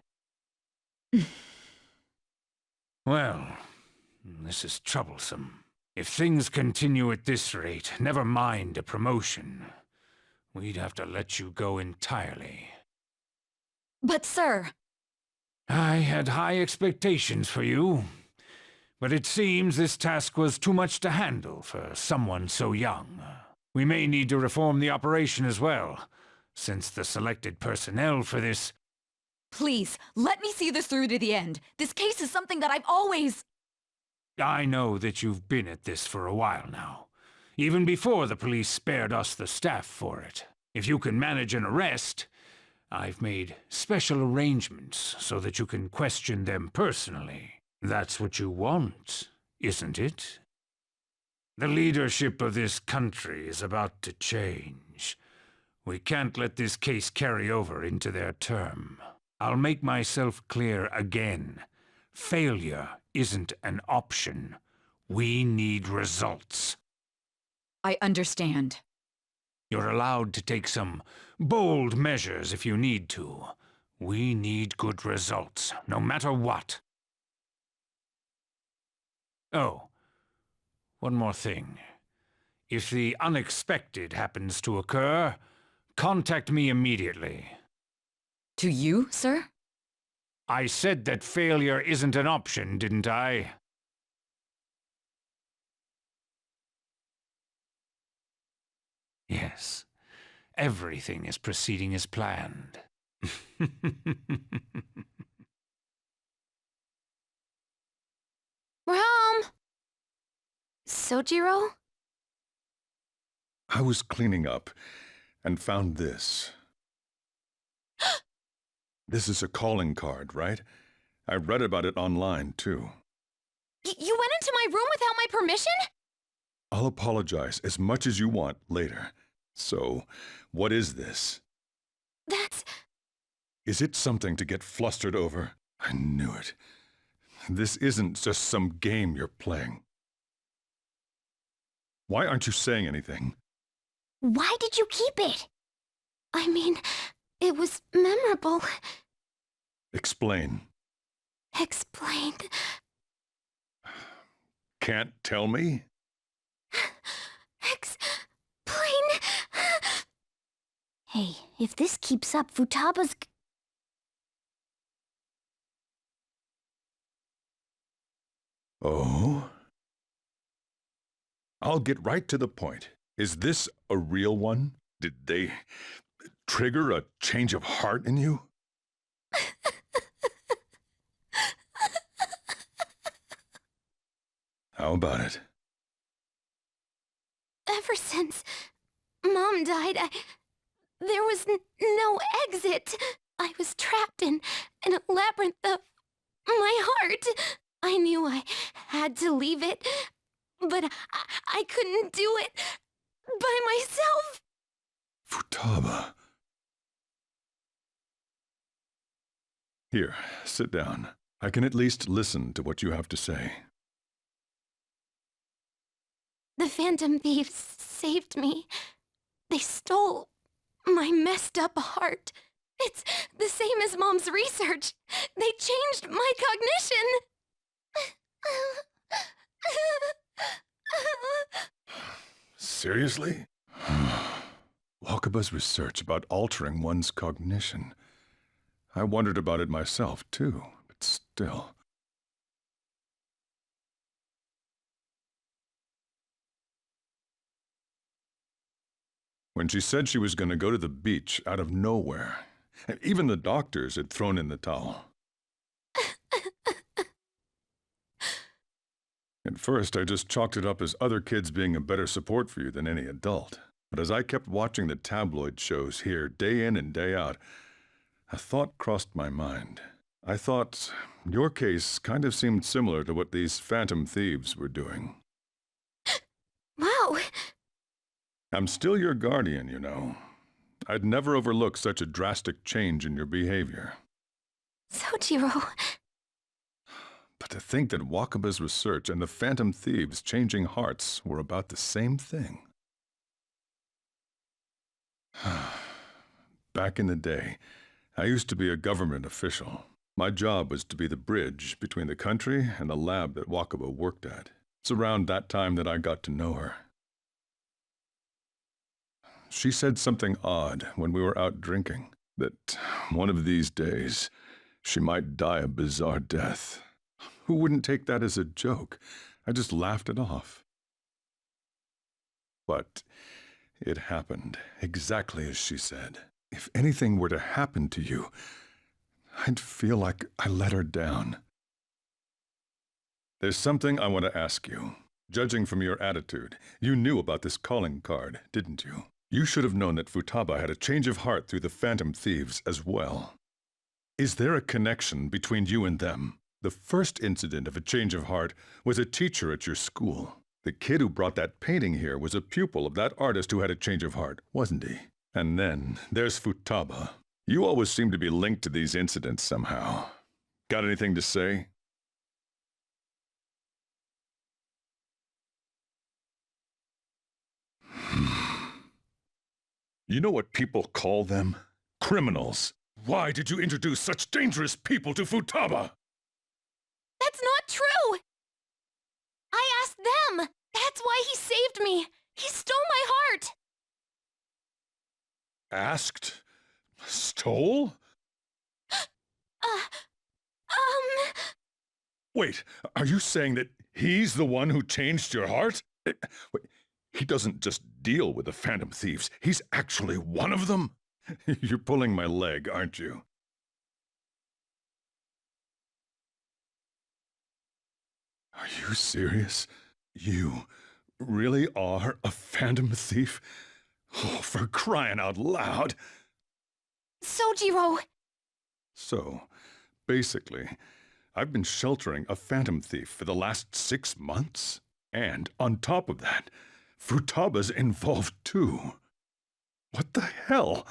Well, this is troublesome. If things continue at this rate, never mind a promotion. We'd have to let you go entirely. But sir... I had high expectations for you, but it seems this task was too much to handle for someone so young. We may need to reform the operation as well, since the selected personnel for this... Please, let me see this through to the end. This case is something that I've always... I know that you've been at this for a while now, even before the police spared us the staff for it. If you can manage an arrest, I've made special arrangements so that you can question them personally. That's what you want, isn't it? The leadership of this country is about to change. We can't let this case carry over into their term. I'll make myself clear again. Failure isn't an option. We need results. I understand. You're allowed to take some bold measures if you need to. We need good results, no matter what. Oh, one more thing. If the unexpected happens to occur, contact me immediately. To you, sir? I said that failure isn't an option, didn't I? Yes. Everything is proceeding as planned. We're home! Sojiro? I was cleaning up and found this. This is a calling card, right? I read about it online, too. You went into my room without my permission? I'll apologize as much as you want later. So, what is this? That's... Is it something to get flustered over? I knew it. This isn't just some game you're playing. Why aren't you saying anything? Why did you keep it? I mean, it was memorable. Explain. Explain. Can't tell me? Explain. Hey, if this keeps up, Futaba's... Oh? I'll get right to the point. Is this a real one? Did they trigger a change of heart in you? How about it? Ever since Mom died, there was no exit. I was trapped in a labyrinth of my heart. I knew I had to leave it, but I couldn't do it by myself. Futaba. Here, sit down. I can at least listen to what you have to say. The Phantom Thieves saved me. They stole my messed up heart. It's the same as Mom's research. They changed my cognition. Seriously? Wakaba's research about altering one's cognition. I wondered about it myself, too, but still. When she said she was going to go to the beach out of nowhere, even the doctors had thrown in the towel. At first, I just chalked it up as other kids being a better support for you than any adult. But as I kept watching the tabloid shows here day in and day out, a thought crossed my mind. I thought your case kind of seemed similar to what these Phantom Thieves were doing. Wow. I'm still your guardian, you know. I'd never overlook such a drastic change in your behavior. Sojiro. But to think that Wakaba's research and the Phantom Thieves' changing hearts were about the same thing. Back in the day, I used to be a government official. My job was to be the bridge between the country and the lab that Wakaba worked at. It's around that time that I got to know her. She said something odd when we were out drinking, that one of these days, She might die a bizarre death. Who wouldn't take that as a joke? I just laughed it off. But it happened exactly as she said. If anything were to happen to you, I'd feel like I let her down. There's something I want to ask you. Judging from your attitude, you knew about this calling card, didn't you? You should have known that Futaba had a change of heart through the Phantom Thieves as well. Is there a connection between you and them? The first incident of a change of heart was a teacher at your school. The kid who brought that painting here was a pupil of that artist who had a change of heart, wasn't he? And then there's Futaba. You always seem to be linked to these incidents somehow. Got anything to say? You know what people call them? Criminals. Why did you introduce such dangerous people to Futaba? That's not true! I asked them! That's why he saved me! He stole my heart! Asked? Stole? Wait, are you saying that he's the one who changed your heart? Wait, he doesn't just deal with the Phantom Thieves, he's actually one of them? You're pulling my leg, aren't you? Are you serious? You really are a Phantom Thief? Oh, for crying out loud! Sojiro! So, basically, I've been sheltering a Phantom Thief for the last 6 months. And on top of that, Futaba's involved too. What the hell?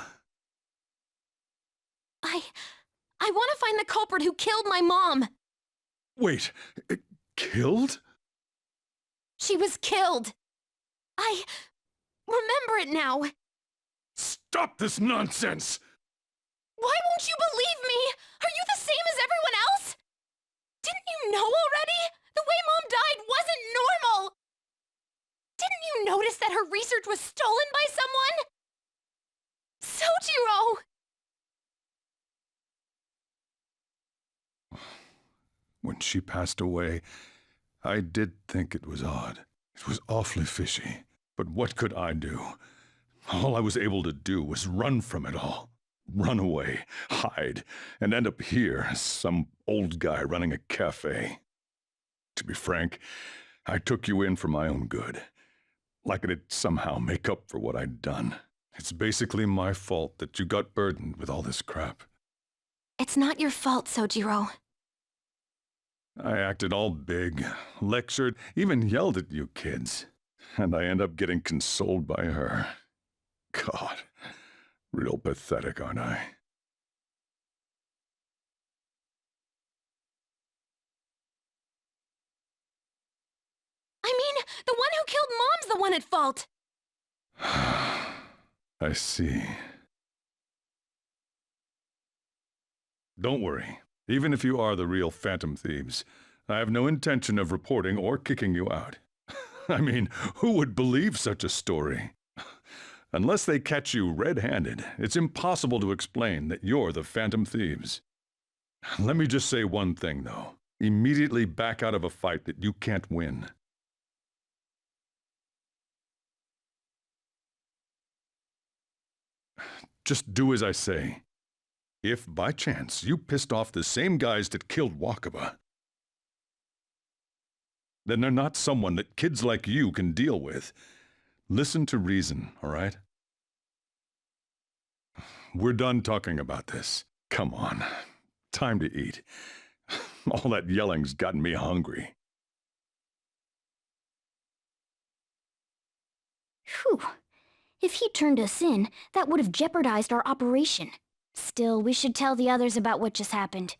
I want to find the culprit who killed my mom! Wait, killed? She was killed! I remember it now! Stop this nonsense! Why won't you believe me? Are you the same as everyone else? Didn't you know already? The way Mom died wasn't normal! Didn't you notice that her research was stolen by someone? Sojiro! When she passed away, I did think it was odd. It was awfully fishy. But what could I do? All I was able to do was run from it all. Run away, hide, and end up here as some old guy running a cafe. To be frank, I took you in for my own good. Like it'd somehow make up for what I'd done. It's basically my fault that you got burdened with all this crap. It's not your fault, Sojiro. I acted all big, lectured, even yelled at you kids. And I end up getting consoled by her. God, real pathetic, aren't I? I mean, the one who killed Mom's the one at fault! I see. Don't worry. Even if you are the real Phantom Thieves, I have no intention of reporting or kicking you out. I mean, who would believe such a story? Unless they catch you red-handed, it's impossible to explain that you're the Phantom Thieves. Let me just say one thing, though. Immediately back out of a fight that you can't win. Just do as I say. If, by chance, you pissed off the same guys that killed Wakaba, then they're not someone that kids like you can deal with. Listen to reason, all right? We're done talking about this. Come on. Time to eat. All that yelling's gotten me hungry. Phew. If he turned us in, that would have jeopardized our operation. Still, we should tell the others about what just happened.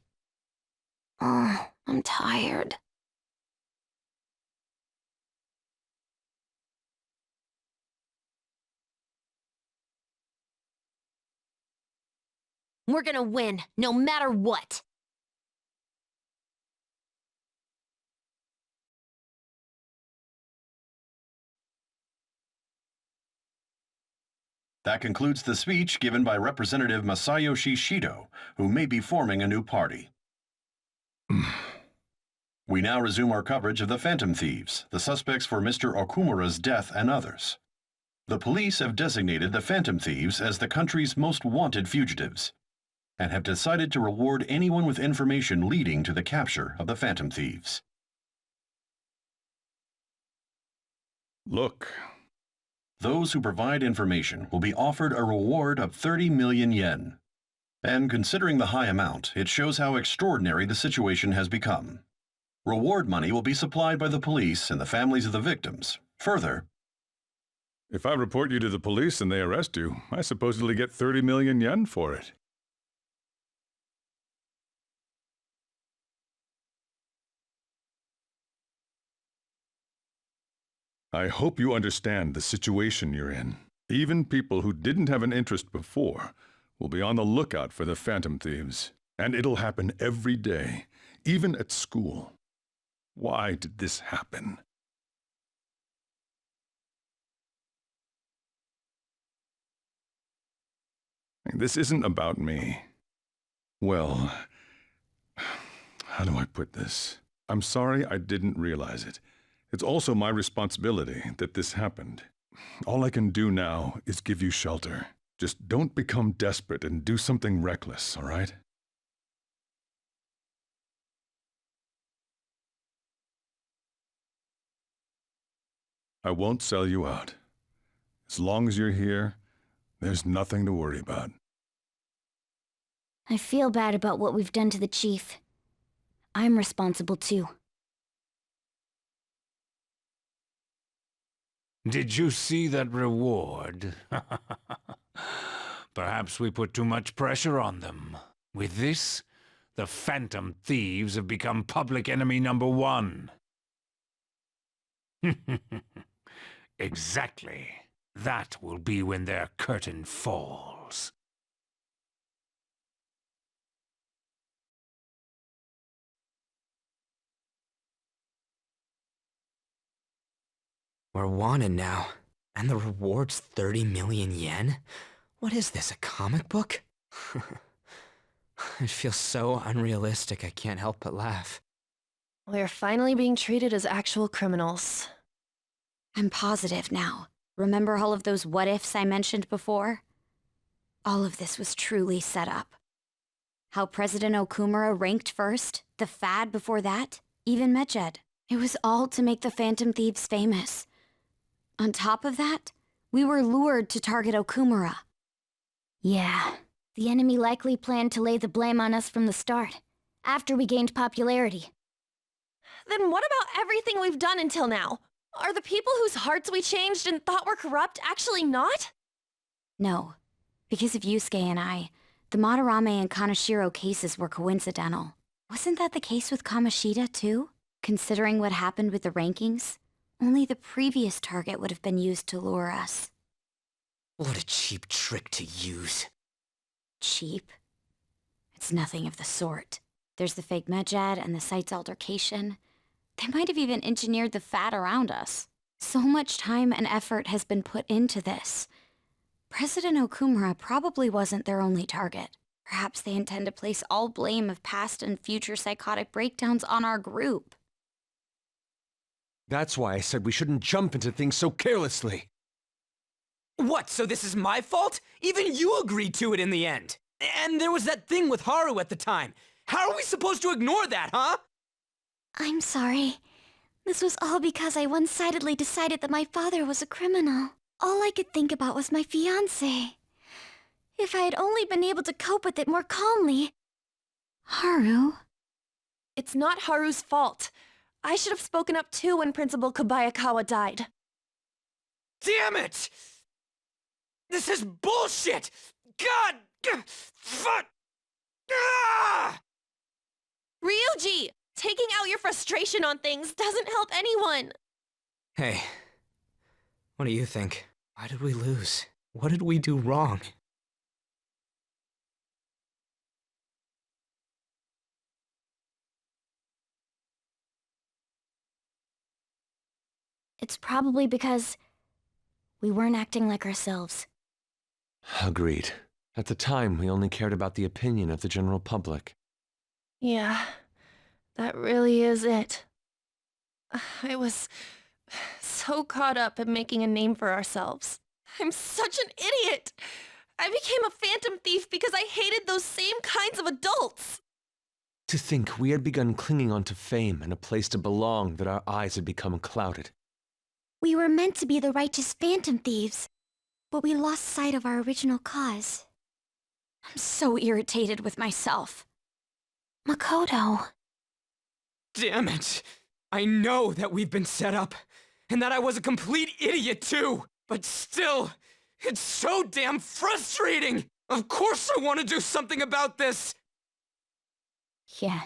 Oh, I'm tired. We're gonna win, no matter what! That concludes the speech given by Representative Masayoshi Shido, who may be forming a new party. We now resume our coverage of the Phantom Thieves, the suspects for Mr. Okumura's death and others. The police have designated the Phantom Thieves as the country's most wanted fugitives, and have decided to reward anyone with information leading to the capture of the Phantom Thieves. Look. Those who provide information will be offered a reward of 30 million yen. And considering the high amount, it shows how extraordinary the situation has become. Reward money will be supplied by the police and the families of the victims. Further, If I report you to the police and they arrest you, I supposedly get 30 million yen for it. I hope you understand the situation you're in. Even people who didn't have an interest before will be on the lookout for the Phantom Thieves. And it'll happen every day, even at school. Why did this happen? This isn't about me. Well, how do I put this? I'm sorry I didn't realize it. It's also my responsibility that this happened. All I can do now is give you shelter. Just don't become desperate and do something reckless, all right? I won't sell you out. As long as you're here, there's nothing to worry about. I feel bad about what we've done to the chief. I'm responsible too. Did you see that reward? Perhaps we put too much pressure on them. With this, the Phantom Thieves have become public enemy #1. Exactly. That will be when their curtain falls. We're wanted now, and the reward's 30 million yen? What is this, a comic book? It feels so unrealistic I can't help but laugh. We're finally being treated as actual criminals. I'm positive now. Remember all of those what-ifs I mentioned before? All of this was truly set up. How President Okumura ranked first, the Fad before that, even Medjed. It was all to make the Phantom Thieves famous. On top of that, we were lured to target Okumura. Yeah, the enemy likely planned to lay the blame on us from the start, after we gained popularity. Then what about everything we've done until now? Are the people whose hearts we changed and thought were corrupt actually not? No, because of Yusuke and I, the Madarame and Kaneshiro cases were coincidental. Wasn't that the case with Kamoshida, too? Considering what happened with the rankings, only the previous target would have been used to lure us. What a cheap trick to use. Cheap? It's nothing of the sort. There's the fake Medjed and the site's altercation. They might have even engineered the Fad around us. So much time and effort has been put into this. President Okumura probably wasn't their only target. Perhaps they intend to place all blame of past and future psychotic breakdowns on our group. That's why I said we shouldn't jump into things so carelessly. What, so this is my fault? Even you agreed to it in the end. And there was that thing with Haru at the time. How are we supposed to ignore that, huh? I'm sorry. This was all because I one-sidedly decided that my father was a criminal. All I could think about was my fiancé. If I had only been able to cope with it more calmly... Haru? It's not Haru's fault. I should have spoken up too when Principal Kobayakawa died. Damn it! This is bullshit! God! Fuck! Ah! Ryuji! Taking out your frustration on things doesn't help anyone! Hey, what do you think? Why did we lose? What did we do wrong? It's probably because we weren't acting like ourselves. Agreed. At the time, we only cared about the opinion of the general public. Yeah, that really is it. I was so caught up in making a name for ourselves. I'm such an idiot! I became a phantom thief because I hated those same kinds of adults! To think we had begun clinging onto fame and a place to belong that our eyes had become clouded. We were meant to be the righteous phantom thieves, but we lost sight of our original cause. I'm so irritated with myself. Makoto. Damn it! I know that we've been set up, and that I was a complete idiot too! But still, it's so damn frustrating! Of course I want to do something about this! Yeah.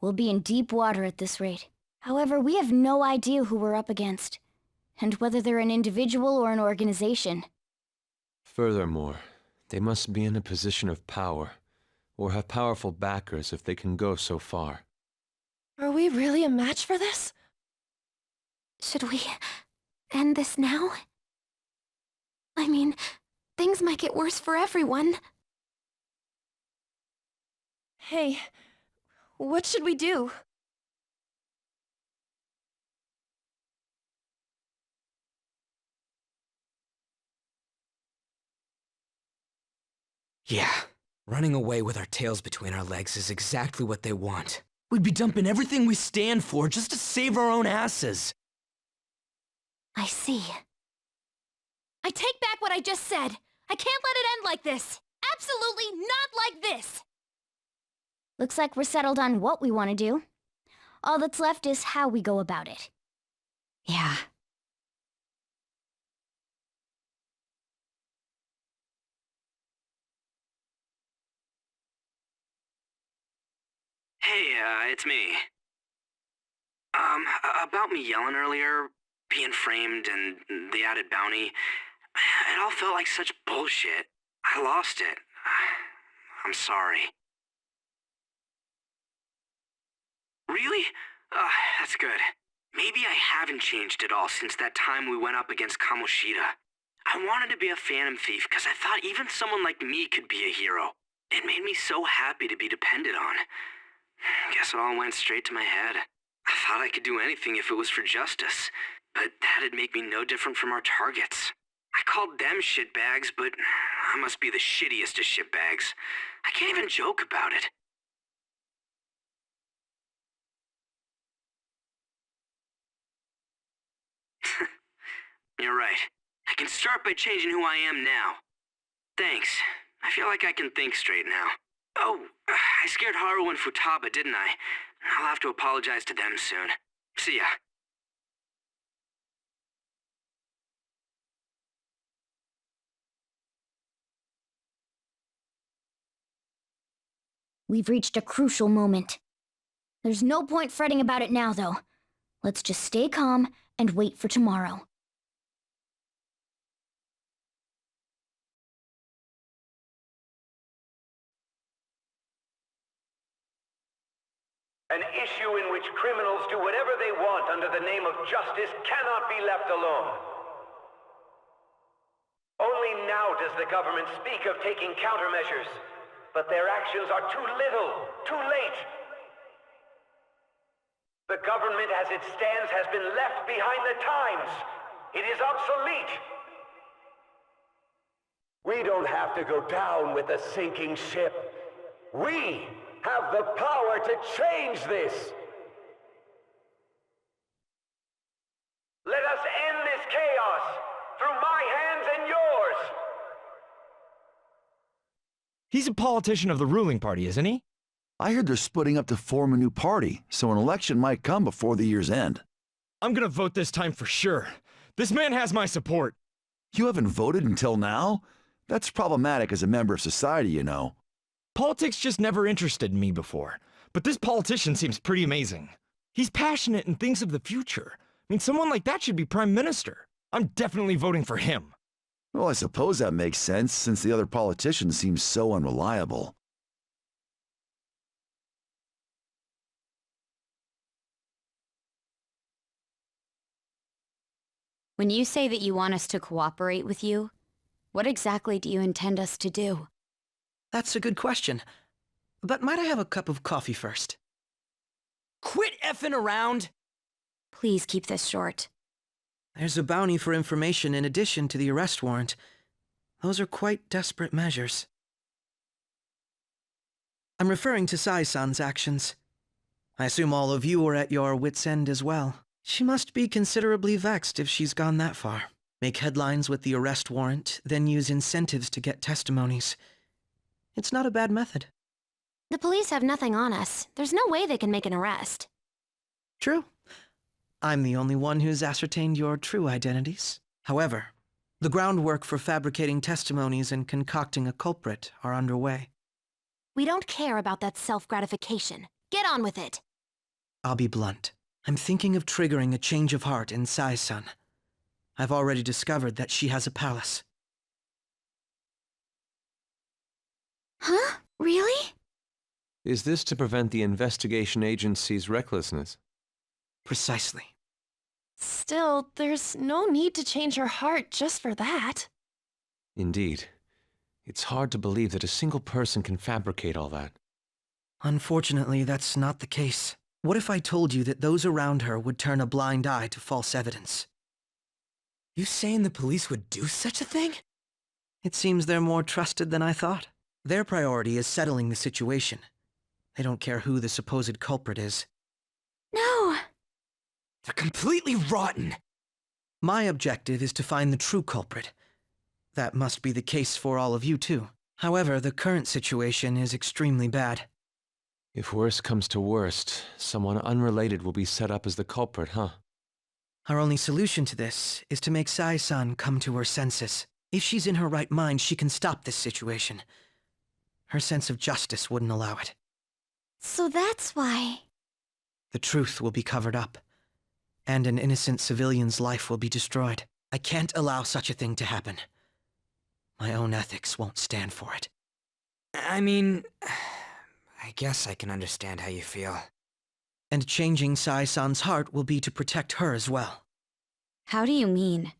We'll be in deep water at this rate. However, we have no idea who we're up against, and whether they're an individual or an organization. Furthermore, they must be in a position of power, or have powerful backers if they can go so far. Are we really a match for this? Should we end this now? I mean, things might get worse for everyone. Hey, what should we do? Yeah, running away with our tails between our legs is exactly what they want. We'd be dumping everything we stand for just to save our own asses. I see. I take back what I just said. I can't let it end like this. Absolutely not like this. Looks like we're settled on what we want to do. All that's left is how we go about it. Yeah. Hey, it's me. About me yelling earlier, being framed, and the added bounty, it all felt like such bullshit. I lost it. I'm sorry. Really? That's good. Maybe I haven't changed at all since that time we went up against Kamoshida. I wanted to be a phantom thief because I thought even someone like me could be a hero. It made me so happy to be depended on. Guess it all went straight to my head. I thought I could do anything if it was for justice, but that'd make me no different from our targets. I called them shitbags, but I must be the shittiest of shitbags. I can't even joke about it. You're right. I can start by changing who I am now. Thanks. I feel like I can think straight now. Oh, I scared Haru and Futaba, didn't I? I'll have to apologize to them soon. See ya. We've reached a crucial moment. There's no point fretting about it now, though. Let's just stay calm and wait for tomorrow. An issue in which criminals do whatever they want under the name of justice cannot be left alone. Only now does the government speak of taking countermeasures, but their actions are too little, too late. The government as it stands has been left behind the times. It is obsolete. We don't have to go down with the sinking ship. We have the power to change this. Let us end this chaos through my hands and yours. He's a politician of the ruling party, isn't he? I heard they're splitting up to form a new party, so an election might come before the year's end. I'm gonna vote this time for sure. This man has my support. You haven't voted until now? That's problematic as a member of society, you know. Politics just never interested me before, but this politician seems pretty amazing. He's passionate and thinks of the future. I mean, someone like that should be prime minister. I'm definitely voting for him. Well, I suppose that makes sense, since the other politicians seem so unreliable. When you say that you want us to cooperate with you, What exactly do you intend us to do? That's a good question. But might I have a cup of coffee first? Quit effing around! Please keep this short. There's a bounty for information in addition to the arrest warrant. Those are quite desperate measures. I'm referring to Sai-san's actions. I assume all of you are at your wits' end as well. She must be considerably vexed if she's gone that far. Make headlines with the arrest warrant, then use incentives to get testimonies. It's not a bad method. The police have nothing on us. There's no way they can make an arrest. True. I'm the only one who's ascertained your true identities. However, the groundwork for fabricating testimonies and concocting a culprit are underway. We don't care about that self-gratification. Get on with it. I'll be blunt. I'm thinking of triggering a change of heart in Sai-san. I've already discovered that she has a palace. Huh? Really? Is this to prevent the investigation agency's recklessness? Precisely. Still, there's no need to change her heart just for that. Indeed. It's hard to believe that a single person can fabricate all that. Unfortunately, that's not the case. What if I told you that those around her would turn a blind eye to false evidence? You saying the police would do such a thing? It seems they're more trusted than I thought. Their priority is settling the situation. They don't care who the supposed culprit is. No! They're completely rotten! My objective is to find the true culprit. That must be the case for all of you too. However, the current situation is extremely bad. If worst comes to worst, someone unrelated will be set up as the culprit, huh? Our only solution to this is to make Sai-san come to her senses. If she's in her right mind, she can stop this situation. Her sense of justice wouldn't allow it. So that's why... The truth will be covered up, and an innocent civilian's life will be destroyed. I can't allow such a thing to happen. My own ethics won't stand for it. I mean... I guess I can understand how you feel. And changing Sai-san's heart will be to protect her as well. How do you mean?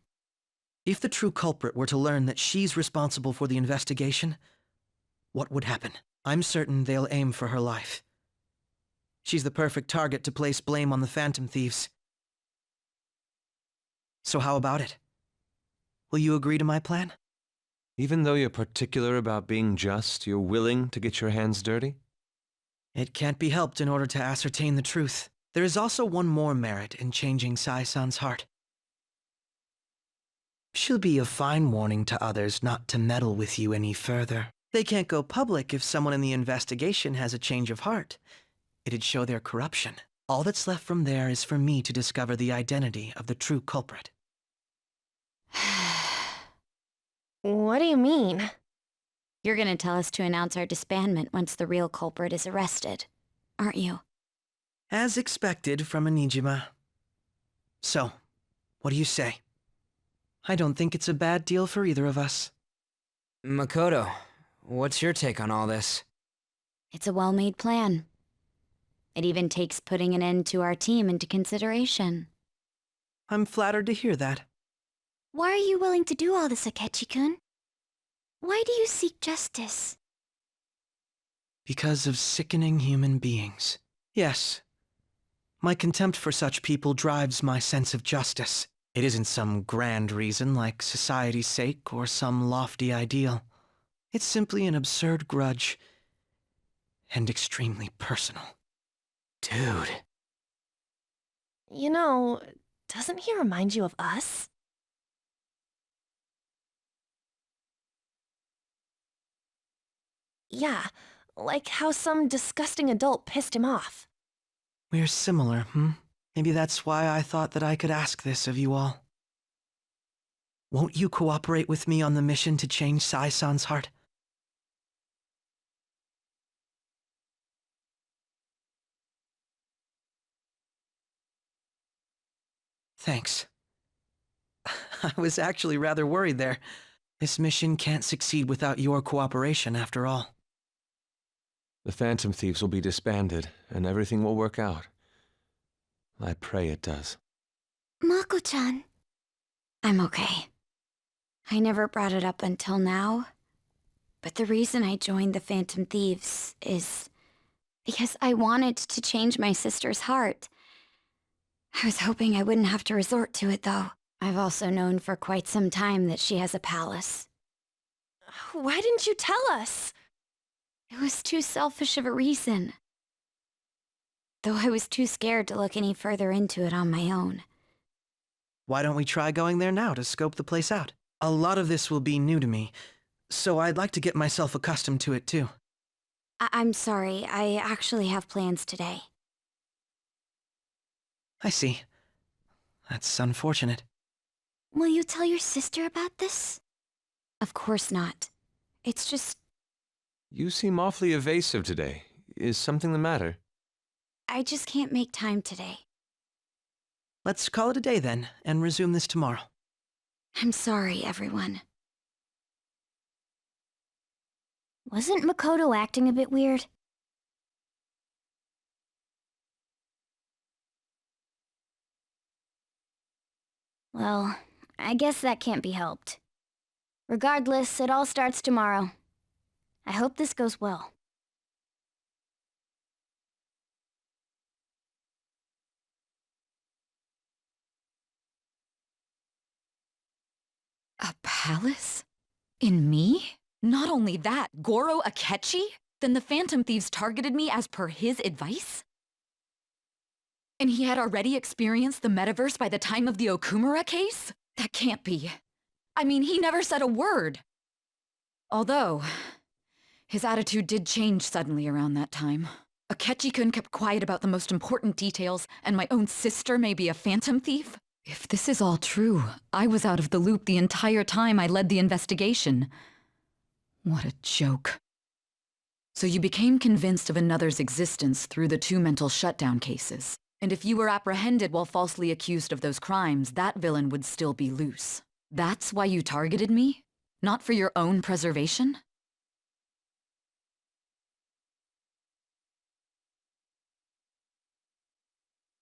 If the true culprit were to learn that she's responsible for the investigation, what would happen? I'm certain they'll aim for her life. She's the perfect target to place blame on the Phantom Thieves. So how about it? Will you agree to my plan? Even though you're particular about being just, you're willing to get your hands dirty? It can't be helped in order to ascertain the truth. There is also one more merit in changing Sai-san's heart. She'll be a fine warning to others not to meddle with you any further. They can't go public if someone in the investigation has a change of heart. It'd show their corruption. All that's left from there is for me to discover the identity of the true culprit. What do you mean? You're gonna tell us to announce our disbandment once the real culprit is arrested, aren't you? As expected from a Nijima. So, what do you say? I don't think it's a bad deal for either of us. Makoto, what's your take on all this? It's a well-made plan. It even takes putting an end to our team into consideration. I'm flattered to hear that. Why are you willing to do all this, Akechi-kun? Why do you seek justice? Because of sickening human beings. Yes. My contempt for such people drives my sense of justice. It isn't some grand reason like society's sake or some lofty ideal. It's simply an absurd grudge and extremely personal. Dude. You know, doesn't he remind you of us? Yeah, like how some disgusting adult pissed him off. We're similar, Maybe that's why I thought that I could ask this of you all. Won't you cooperate with me on the mission to change Sai-san's heart? Thanks. I was actually rather worried there. This mission can't succeed without your cooperation, after all. The Phantom Thieves will be disbanded, and everything will work out. I pray it does. Mako-chan. I'm okay. I never brought it up until now, but the reason I joined the Phantom Thieves is because I wanted to change my sister's heart. I was hoping I wouldn't have to resort to it, though. I've also known for quite some time that she has a palace. Why didn't you tell us? It was too selfish of a reason. Though I was too scared to look any further into it on my own. Why don't we try going there now to scope the place out? A lot of this will be new to me, so I'd like to get myself accustomed to it too. I'm sorry, I actually have plans today. I see. That's unfortunate. Will you tell your sister about this? Of course not. It's just... You seem awfully evasive today. Is something the matter? I just can't make time today. Let's call it a day then, and resume this tomorrow. I'm sorry, everyone. Wasn't Makoto acting a bit weird? Well, I guess that can't be helped. Regardless, it all starts tomorrow. I hope this goes well. A palace? In me? Not only that, Goro Akechi? Then the Phantom Thieves targeted me as per his advice? And he had already experienced the metaverse by the time of the Okumura case? That can't be. I mean, he never said a word. Although, his attitude did change suddenly around that time. Akechi-kun kept quiet about the most important details, and my own sister may be a phantom thief? If this is all true, I was out of the loop the entire time I led the investigation. What a joke. So you became convinced of another's existence through the 2 mental shutdown cases. And if you were apprehended while falsely accused of those crimes, that villain would still be loose. That's why you targeted me? Not for your own preservation?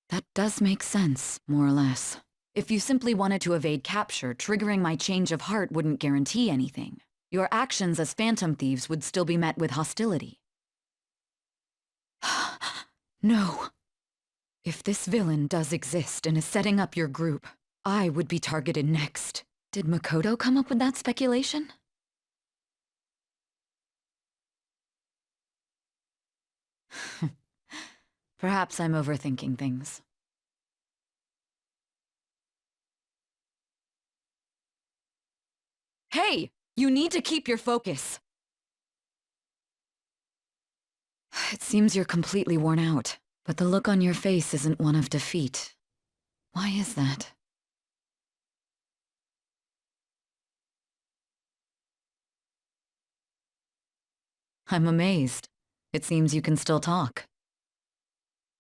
That does make sense, more or less. If you simply wanted to evade capture, triggering my change of heart wouldn't guarantee anything. Your actions as phantom thieves would still be met with hostility. No. If this villain does exist and is setting up your group, I would be targeted next. Did Makoto come up with that speculation? Perhaps I'm overthinking things. Hey! You need to keep your focus! It seems you're completely worn out, but the look on your face isn't one of defeat. Why is that? I'm amazed. It seems you can still talk.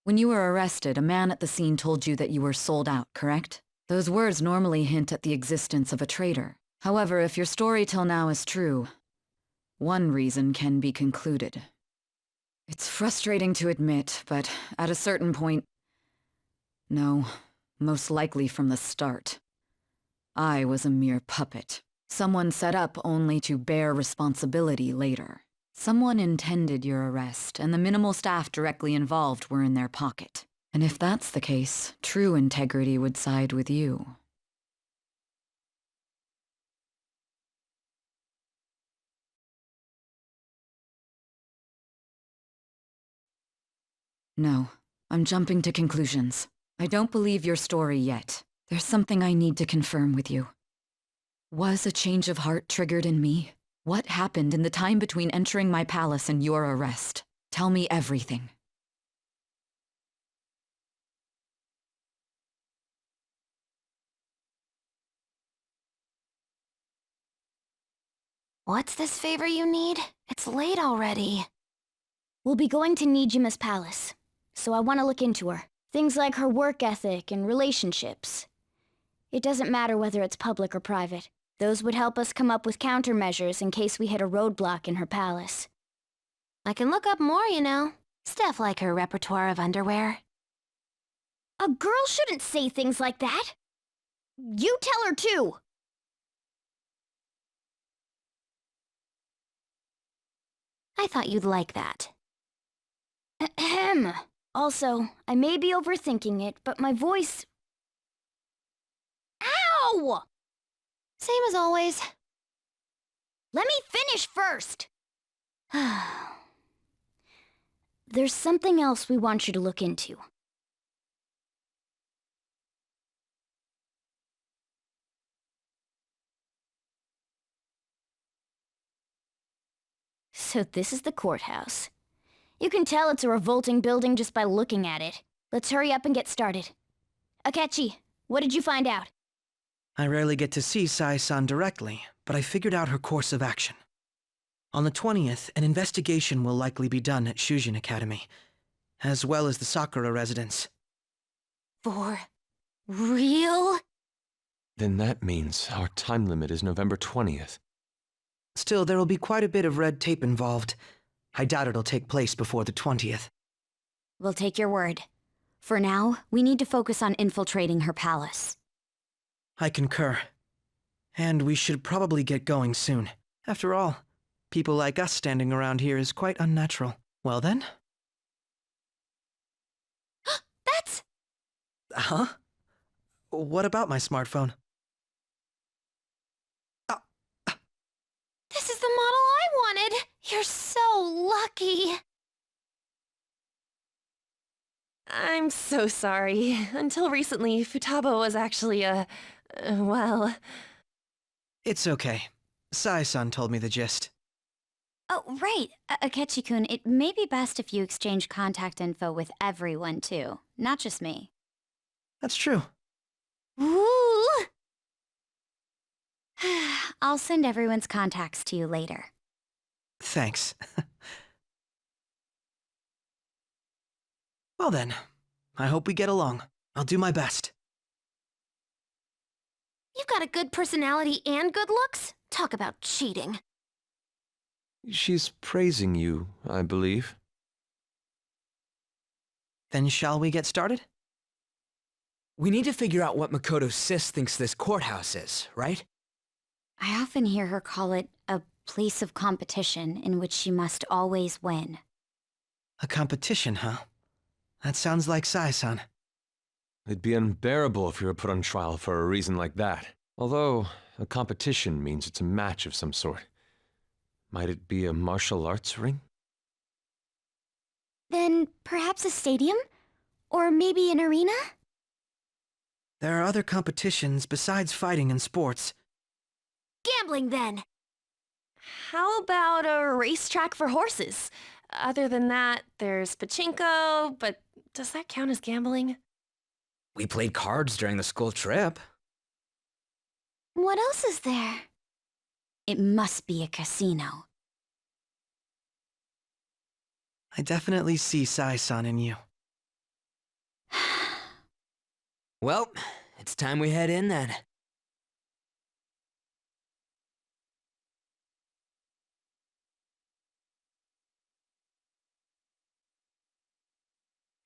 When you were arrested, a man at the scene told you that you were sold out, correct? Those words normally hint at the existence of a traitor. However, if your story till now is true, one reason can be concluded. It's frustrating to admit, but at a certain point... No, most likely from the start. I was a mere puppet. Someone set up only to bear responsibility later. Someone intended your arrest, and the minimal staff directly involved were in their pocket. And if that's the case, true integrity would side with you. No, I'm jumping to conclusions. I don't believe your story yet. There's something I need to confirm with you. Was a change of heart triggered in me? What happened in the time between entering my palace and your arrest? Tell me everything. What's this favor you need? It's late already. We'll be going to Nijima's palace, so I want to look into her. Things like her work ethic and relationships. It doesn't matter whether it's public or private. Those would help us come up with countermeasures in case we hit a roadblock in her palace. I can look up more, you know. Stuff like her repertoire of underwear. A girl shouldn't say things like that. You tell her too. I thought you'd like that. Ahem. Also, I may be overthinking it, but my voice... Ow! Same as always. Let me finish first! There's something else we want you to look into. So this is the courthouse. You can tell it's a revolting building just by looking at it. Let's hurry up and get started. Akechi, what did you find out? I rarely get to see Sai-san directly, but I figured out her course of action. On the 20th, an investigation will likely be done at Shujin Academy, as well as the Sakura residence. For real? Then that means our time limit is November 20th. Still, there will be quite a bit of red tape involved. I doubt it'll take place before the 20th. We'll take your word. For now, we need to focus on infiltrating her palace. I concur. And we should probably get going soon. After all, people like us standing around here is quite unnatural. Well then? That's... Huh? What about my smartphone? This is the model I wanted! You're so lucky! I'm so sorry. Until recently, Futaba was actually well... It's okay. Sai-san told me the gist. Oh, right. Akechi-kun, it may be best if you exchange contact info with everyone, too. Not just me. That's true. Woo! I'll send everyone's contacts to you later. Thanks. Well then, I hope we get along. I'll do my best. You've got a good personality and good looks? Talk about cheating. She's praising you, I believe. Then shall we get started? We need to figure out what Makoto's sis thinks this courthouse is, right? I often hear her call it a place of competition in which she must always win. A competition, huh? That sounds like Sai-san. It'd be unbearable if you were put on trial for a reason like that. Although, a competition means it's a match of some sort. Might it be a martial arts ring? Then perhaps a stadium? Or maybe an arena? There are other competitions besides fighting and sports. Gambling, then! How about a racetrack for horses? Other than that, there's pachinko, but does that count as gambling? We played cards during the school trip. What else is there? It must be a casino. I definitely see Sai-san in you. Well, it's time we head in then.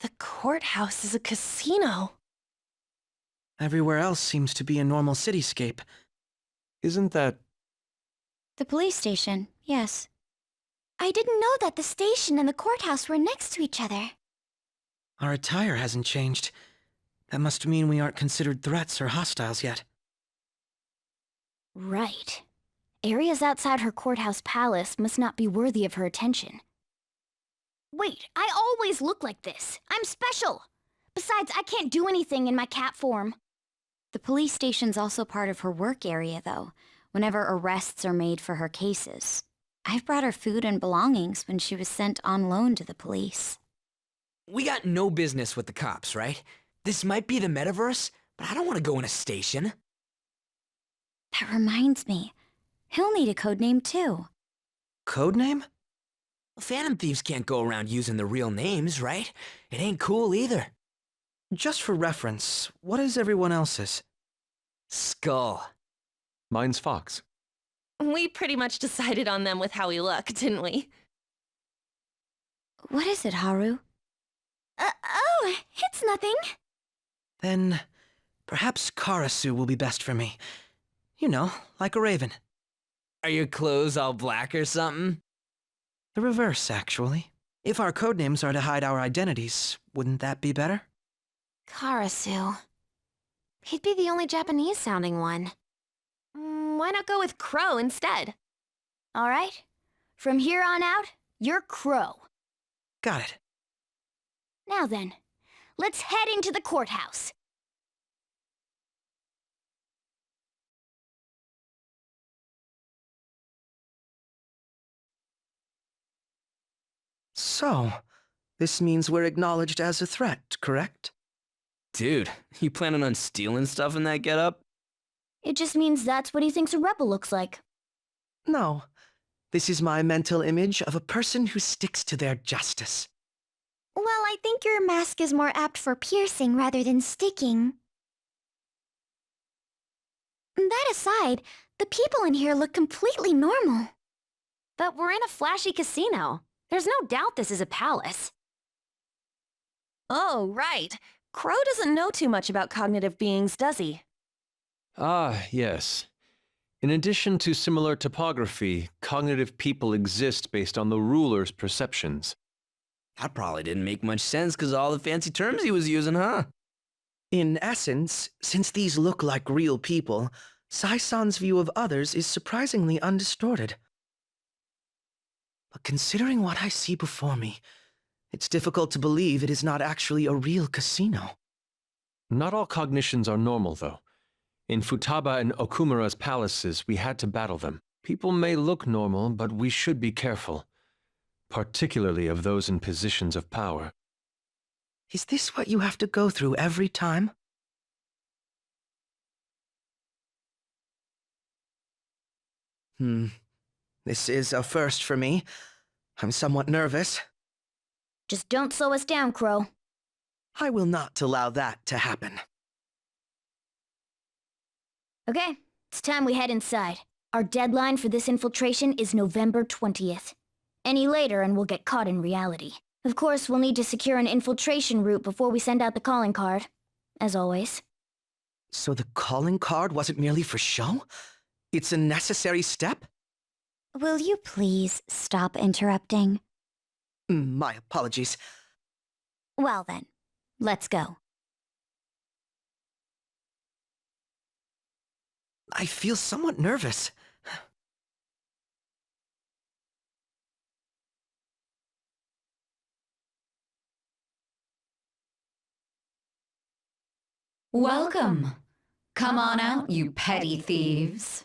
The courthouse is a casino. Everywhere else seems to be a normal cityscape. Isn't that... The police station, yes. I didn't know that the station and the courthouse were next to each other. Our attire hasn't changed. That must mean we aren't considered threats or hostiles yet. Right. Areas outside her courthouse palace must not be worthy of her attention. Wait, I always look like this. I'm special. Besides, I can't do anything in my cat form. The police station's also part of her work area, though, whenever arrests are made for her cases. I've brought her food and belongings when she was sent on loan to the police. We got no business with the cops, right? This might be the metaverse, but I don't want to go in a station. That reminds me. He'll need a codename, too. Codename? Phantom thieves can't go around using their real names, right? It ain't cool either. Just for reference, what is everyone else's? Skull. Mine's Fox. We pretty much decided on them with how we look, didn't we? What is it, Haru? Oh, it's nothing. Then, perhaps Karasu will be best for me. You know, like a raven. Are your clothes all black or something? The reverse, actually. If our codenames are to hide our identities, wouldn't that be better? Karasu. He'd be the only Japanese-sounding one. Why not go with Crow instead? All right. From here on out, you're Crow. Got it. Now then, let's head into the courthouse. So, this means we're acknowledged as a threat, correct? Dude, you planning on stealing stuff in that getup? It just means that's what he thinks a rebel looks like. No. This is my mental image of a person who sticks to their justice. Well, I think your mask is more apt for piercing rather than sticking. That aside, the people in here look completely normal. But we're in a flashy casino. There's no doubt this is a palace. Oh, right. Crow doesn't know too much about cognitive beings, does he? Ah, yes. In addition to similar topography, cognitive people exist based on the ruler's perceptions. That probably didn't make much sense because of all the fancy terms he was using, huh? In essence, since these look like real people, Sai-san's view of others is surprisingly undistorted. But considering what I see before me, it's difficult to believe it is not actually a real casino. Not all cognitions are normal, though. In Futaba and Okumura's palaces, we had to battle them. People may look normal, but we should be careful. Particularly of those in positions of power. Is this what you have to go through every time? This is a first for me. I'm somewhat nervous. Just don't slow us down, Crow. I will not allow that to happen. Okay, it's time we head inside. Our deadline for this infiltration is November 20th. Any later and we'll get caught in reality. Of course, we'll need to secure an infiltration route before we send out the calling card. As always. So the calling card wasn't merely for show? It's a necessary step? Will you please stop interrupting? My apologies. Well then, let's go. I feel somewhat nervous. Welcome. Come on out, you petty thieves.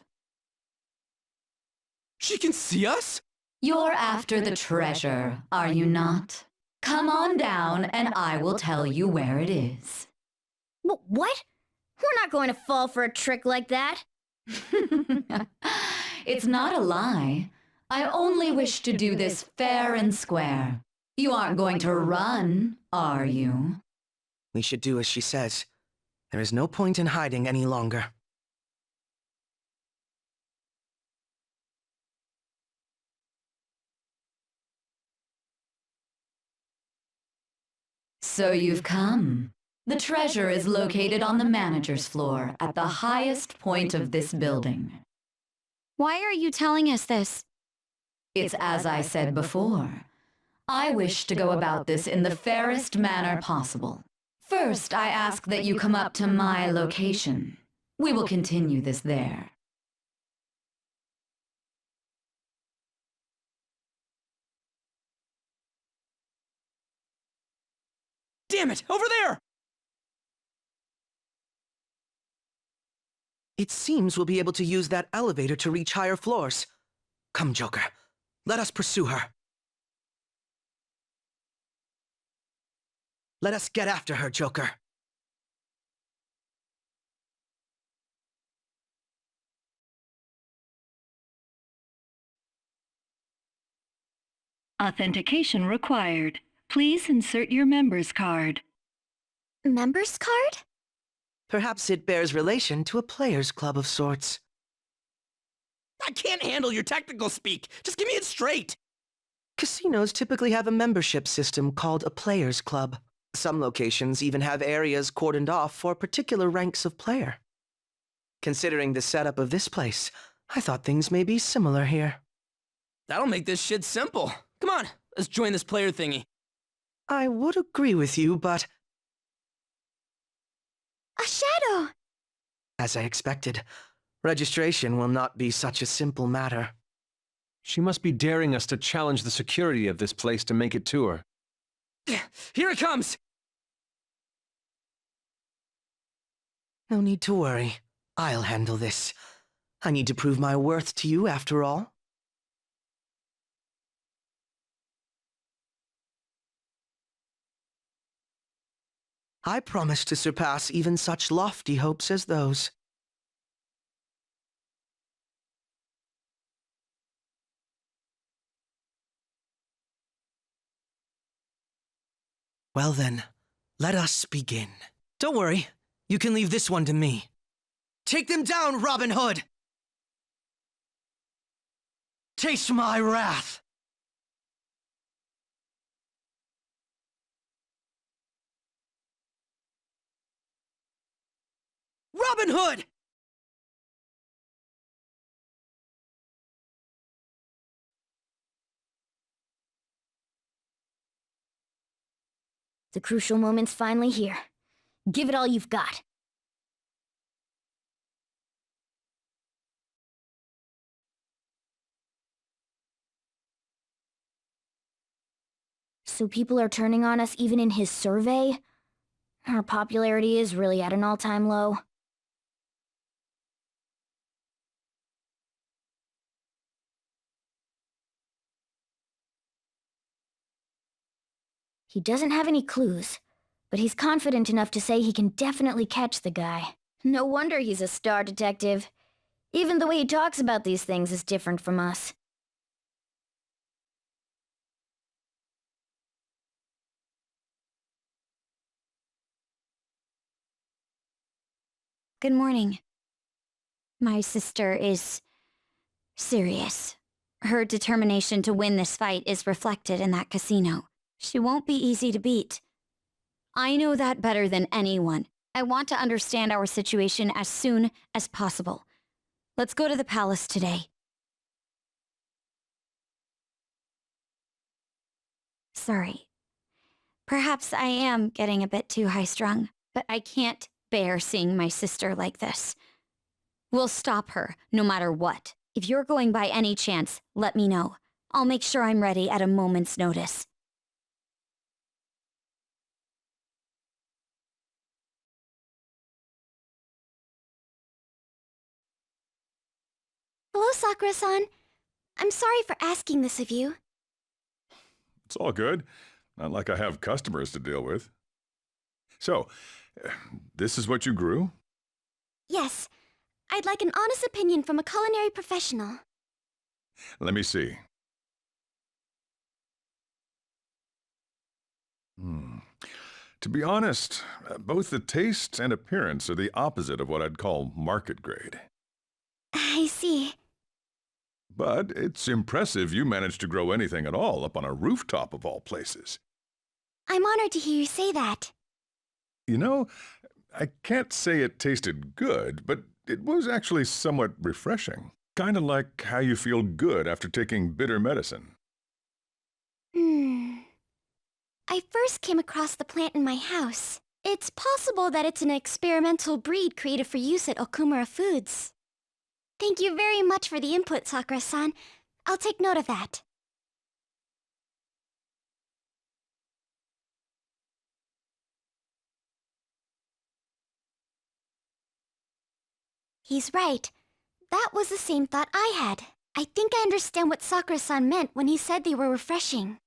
She can see us? You're after the treasure, are you not? Come on down and I will tell you where it is. What? We're not going to fall for a trick like that. It's not a lie. I only wish to do this fair and square. You aren't going to run, are you? We should do as she says. There is no point in hiding any longer. So you've come. The treasure is located on the manager's floor at the highest point of this building. Why are you telling us this? It's as I said before. I wish to go about this in the fairest manner possible. First, I ask that you come up to my location. We will continue this there. Damn it! Over there! It seems we'll be able to use that elevator to reach higher floors. Come, Joker. Let us pursue her. Let us get after her, Joker. Authentication required. Please insert your member's card. Member's card? Perhaps it bears relation to a players' club of sorts. I can't handle your technical speak. Just give me it straight. Casinos typically have a membership system called a players' club. Some locations even have areas cordoned off for particular ranks of player. Considering the setup of this place, I thought things may be similar here. That'll make this shit simple. Come on, let's join this player thingy. I would agree with you, but A shadow! as I expected, registration will not be such a simple matter. She must be daring us to challenge the security of this place to make it to her. Here it comes! No need to worry. I'll handle this. I need to prove my worth to you, after all. I promise to surpass even such lofty hopes as those. Well then, let us begin. Don't worry, you can leave this one to me. Take them down, Robin Hood! Taste my wrath! Robin Hood! The crucial moment's finally here. Give it all you've got. So people are turning on us even in his survey? Our popularity is really at an all-time low. He doesn't have any clues, but he's confident enough to say he can definitely catch the guy. No wonder he's a star detective. Even the way he talks about these things is different from us. Good morning. My sister is serious. Her determination to win this fight is reflected in that casino. She won't be easy to beat. I know that better than anyone. I want to understand our situation as soon as possible. Let's go to the palace today. Sorry. Perhaps I am getting a bit too high-strung, but I can't bear seeing my sister like this. We'll stop her, no matter what. If you're going by any chance, let me know. I'll make sure I'm ready at a moment's notice. Hello, Sakura-san. I'm sorry for asking this of you. It's all good. Not like I have customers to deal with. So, this is what you grew? Yes, I'd like an honest opinion from a culinary professional. Let me see. To be honest, both the taste and appearance are the opposite of what I'd call market grade. I see. But it's impressive you managed to grow anything at all up on a rooftop of all places. I'm honored to hear you say that. You know, I can't say it tasted good, but it was actually somewhat refreshing. Kind of like how you feel good after taking bitter medicine. I first came across the plant in my house. It's possible that it's an experimental breed created for use at Okumura Foods. Thank you very much for the input, Sakura-san. I'll take note of that. He's right. That was the same thought I had. I think I understand what Sakura-san meant when he said they were refreshing.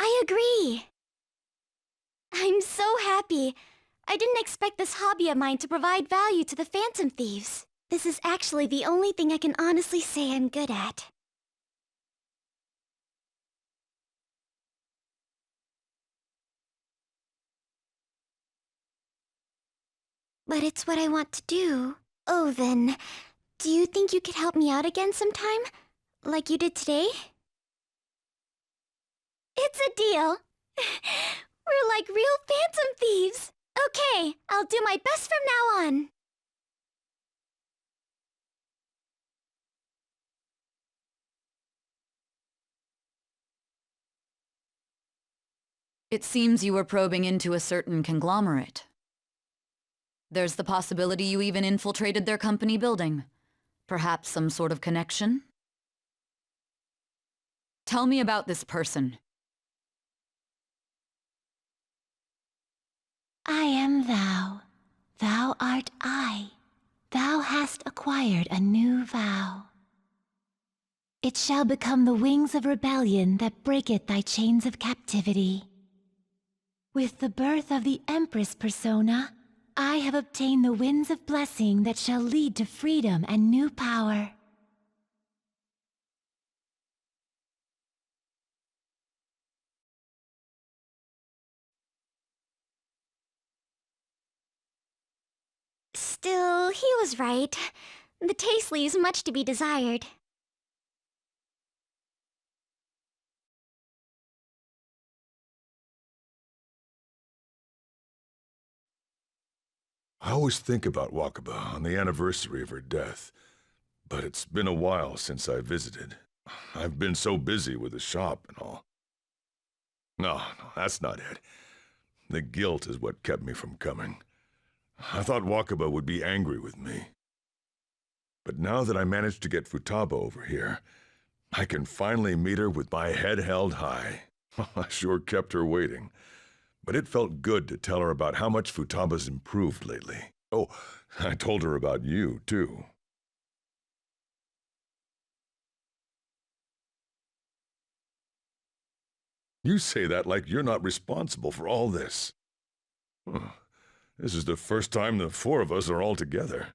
I agree. I'm so happy. I didn't expect this hobby of mine to provide value to the Phantom Thieves. This is actually the only thing I can honestly say I'm good at. But it's what I want to do. Oh, then, do you think you could help me out again sometime? Like you did today? It's a deal. We're like real Phantom Thieves. Okay, I'll do my best from now on. It seems you were probing into a certain conglomerate. There's the possibility you even infiltrated their company building. Perhaps some sort of connection? Tell me about this person. I am thou. Thou art I. Thou hast acquired a new vow. It shall become the wings of rebellion that breaketh thy chains of captivity. With the birth of the Empress persona, I have obtained the winds of blessing that shall lead to freedom and new power. Still, he was right. The taste leaves much to be desired. I always think about Wakaba on the anniversary of her death, but it's been a while since I visited. I've been so busy with the shop and all. No, that's not it. The guilt is what kept me from coming. I thought Wakaba would be angry with me. But now that I managed to get Futaba over here, I can finally meet her with my head held high. I sure kept her waiting. But it felt good to tell her about how much Futaba's improved lately. Oh, I told her about you, too. You say that like you're not responsible for all this. This is the first time the four of us are all together.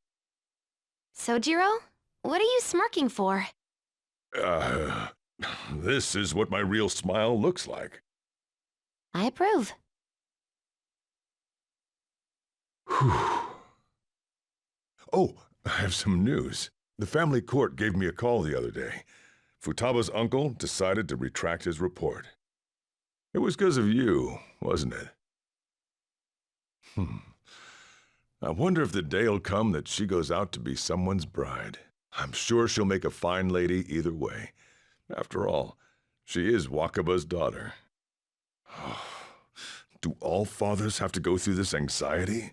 Sojiro? What are you smirking for? This is what my real smile looks like. I approve. Oh, I have some news. The family court gave me a call the other day. Futaba's uncle decided to retract his report. It was because of you, wasn't it? I wonder if the day'll come that she goes out to be someone's bride. I'm sure she'll make a fine lady either way. After all, she is Wakaba's daughter. Do all fathers have to go through this anxiety?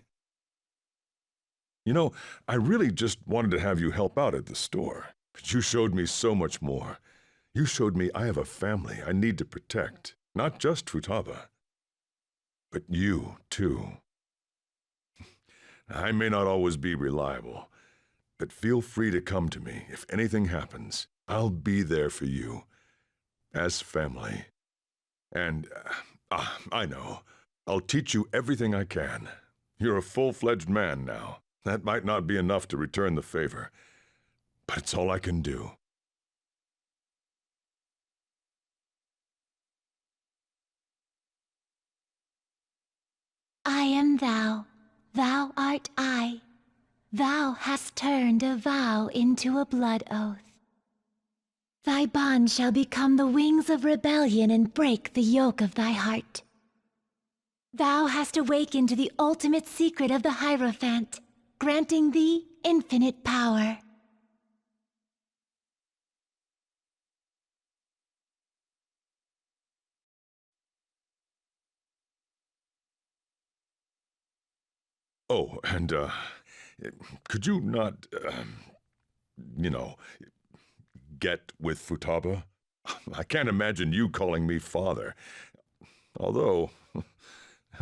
You know, I really just wanted to have you help out at the store, but you showed me so much more. You showed me I have a family I need to protect, not just Futaba, but you, too. I may not always be reliable, but feel free to come to me if anything happens. I'll be there for you, as family. And, I know, I'll teach you everything I can. You're a full-fledged man now. That might not be enough to return the favor, but it's all I can do. I am thou. Thou art I. Thou hast turned a vow into a blood oath. Thy bond shall become the wings of rebellion and break the yoke of thy heart. Thou hast awakened to the ultimate secret of the Hierophant, granting thee infinite power. Oh, and, could you not, get with Futaba? I can't imagine you calling me father. Although,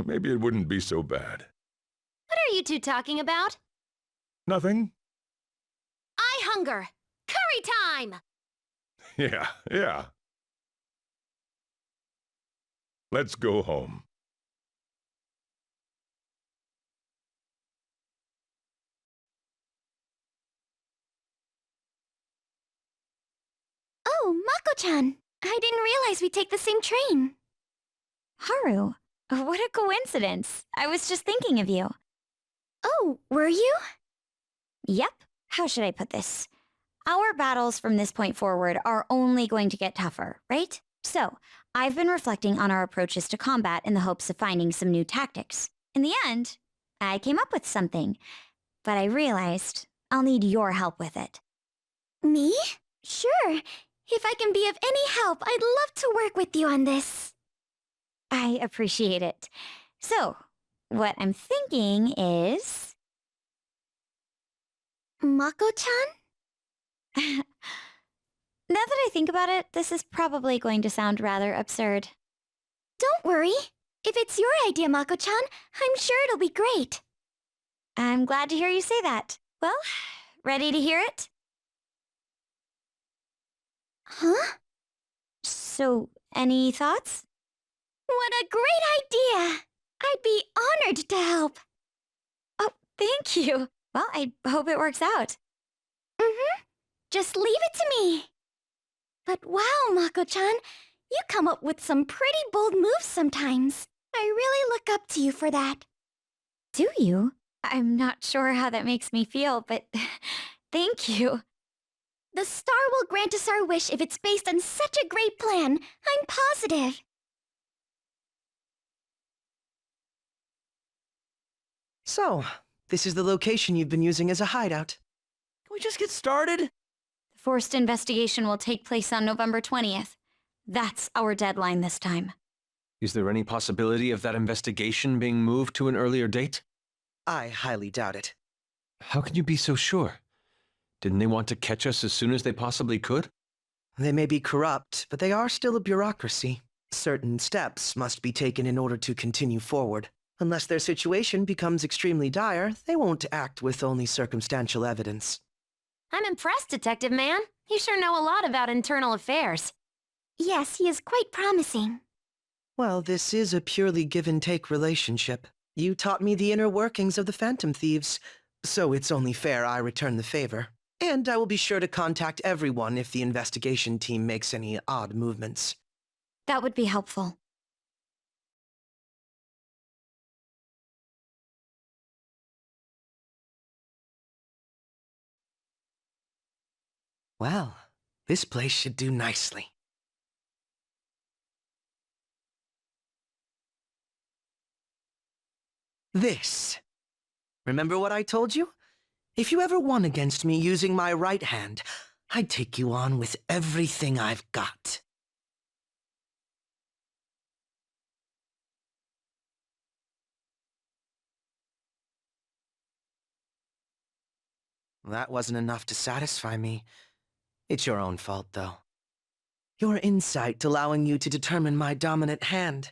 maybe it wouldn't be so bad. What are you two talking about? Nothing? I hunger! Curry time! Yeah. Let's go home. Oh, Mako-chan! I didn't realize we'd take the same train. Haru, what a coincidence. I was just thinking of you. Oh, were you? Yep. How should I put this? Our battles from this point forward are only going to get tougher, right? So, I've been reflecting on our approaches to combat in the hopes of finding some new tactics. In the end, I came up with something, but I realized I'll need your help with it. Me? Sure. If I can be of any help, I'd love to work with you on this. I appreciate it. So, what I'm thinking is... Mako-chan? Now that I think about it, this is probably going to sound rather absurd. Don't worry. If it's your idea, Mako-chan, I'm sure it'll be great. I'm glad to hear you say that. Well, ready to hear it? Huh? So, any thoughts? What a great idea! I'd be honored to help. Oh, thank you. Well, I hope it works out. Mm-hmm. Just leave it to me. But wow, Mako-chan, you come up with some pretty bold moves sometimes. I really look up to you for that. Do you? I'm not sure how that makes me feel, but thank you. The star will grant us our wish if it's based on such a great plan. I'm positive. So, this is the location you've been using as a hideout. Can we just get started? The forced investigation will take place on November 20th. That's our deadline this time. Is there any possibility of that investigation being moved to an earlier date? I highly doubt it. How can you be so sure? Didn't they want to catch us as soon as they possibly could? They may be corrupt, but they are still a bureaucracy. Certain steps must be taken in order to continue forward. Unless their situation becomes extremely dire, they won't act with only circumstantial evidence. I'm impressed, Detective Man. You sure know a lot about internal affairs. Yes, he is quite promising. Well, this is a purely give-and-take relationship. You taught me the inner workings of the Phantom Thieves, so it's only fair I return the favor. And I will be sure to contact everyone if the investigation team makes any odd movements. That would be helpful. Well, this place should do nicely. This. Remember what I told you? If you ever won against me using my right hand, I'd take you on with everything I've got. That wasn't enough to satisfy me. It's your own fault, though. Your insight allowing you to determine my dominant hand,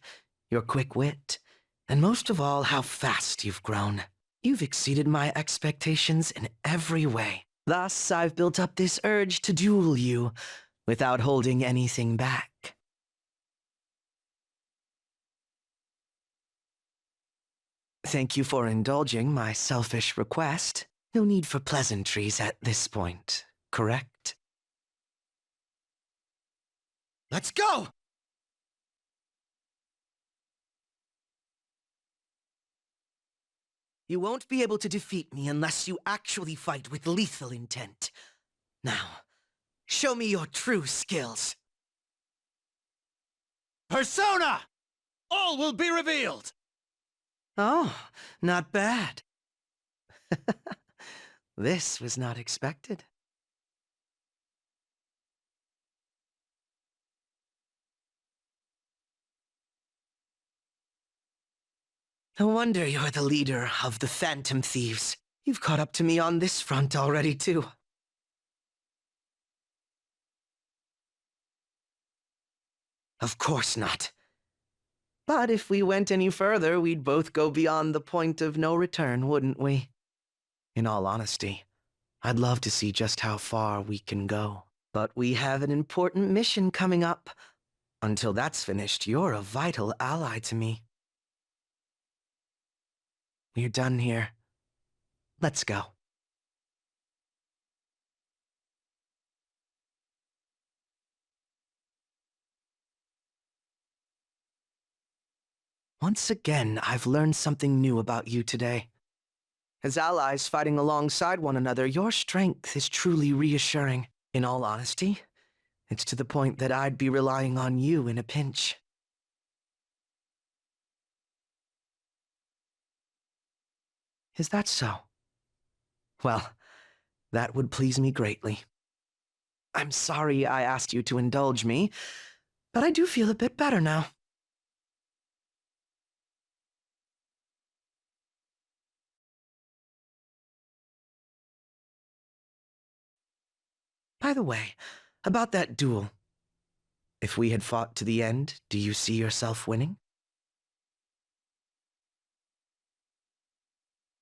your quick wit, and most of all, how fast you've grown. You've exceeded my expectations in every way. Thus, I've built up this urge to duel you, without holding anything back. Thank you for indulging my selfish request. No need for pleasantries at this point, correct? Let's go! You won't be able to defeat me unless you actually fight with lethal intent. Now, show me your true skills. Persona! All will be revealed! Oh, not bad. This was not expected. No wonder you're the leader of the Phantom Thieves. You've caught up to me on this front already, too. Of course not. But if we went any further, we'd both go beyond the point of no return, wouldn't we? In all honesty, I'd love to see just how far we can go. But we have an important mission coming up. Until that's finished, you're a vital ally to me. We're done here. Let's go. Once again, I've learned something new about you today. As allies fighting alongside one another, your strength is truly reassuring. In all honesty, it's to the point that I'd be relying on you in a pinch. Is that so? Well, that would please me greatly. I'm sorry I asked you to indulge me, but I do feel a bit better now. By the way, about that duel. If we had fought to the end, do you see yourself winning?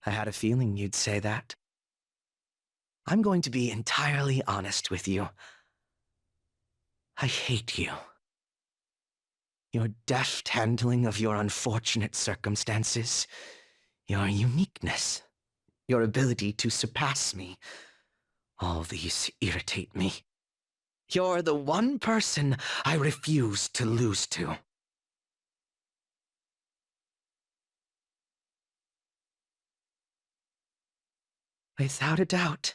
I had a feeling you'd say that. I'm going to be entirely honest with you. I hate you. Your deft handling of your unfortunate circumstances, your uniqueness, your ability to surpass me, all these irritate me. You're the one person I refuse to lose to. Without a doubt.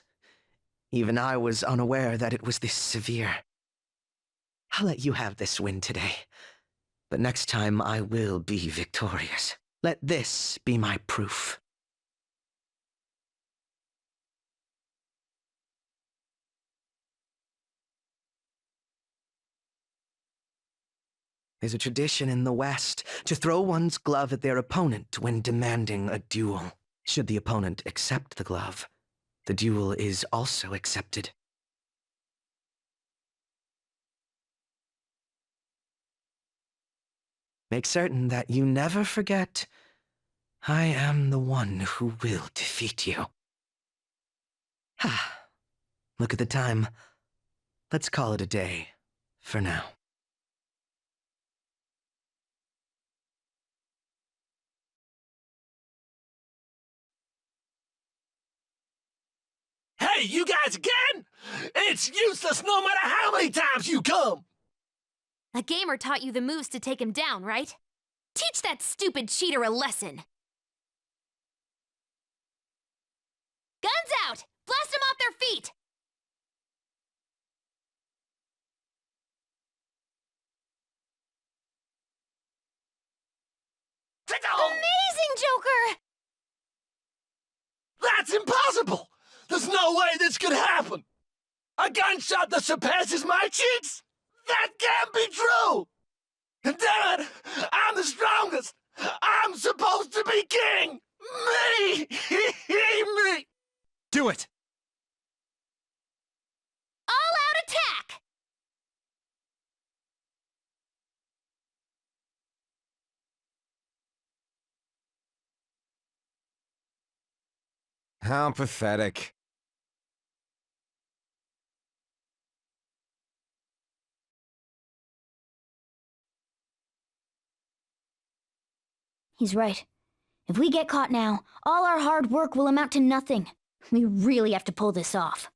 Even I was unaware that it was this severe. I'll let you have this win today. But next time I will be victorious. Let this be my proof. There's a tradition in the West to throw one's glove at their opponent when demanding a duel. Should the opponent accept the glove, the duel is also accepted. Make certain that you never forget, I am the one who will defeat you. Ha! Look at the time. Let's call it a day, for now. Hey, you guys again? It's useless no matter how many times you come! A gamer taught you the moves to take him down, right? Teach that stupid cheater a lesson! Guns out! Blast them off their feet! Amazing, Joker! That's impossible! There's no way this could happen! A gunshot that surpasses my cheeks? That can't be true! And damn it, I'm the strongest! I'm supposed to be king! Me! Me! Do it! All-out attack! How pathetic. He's right. If we get caught now, all our hard work will amount to nothing. We really have to pull this off.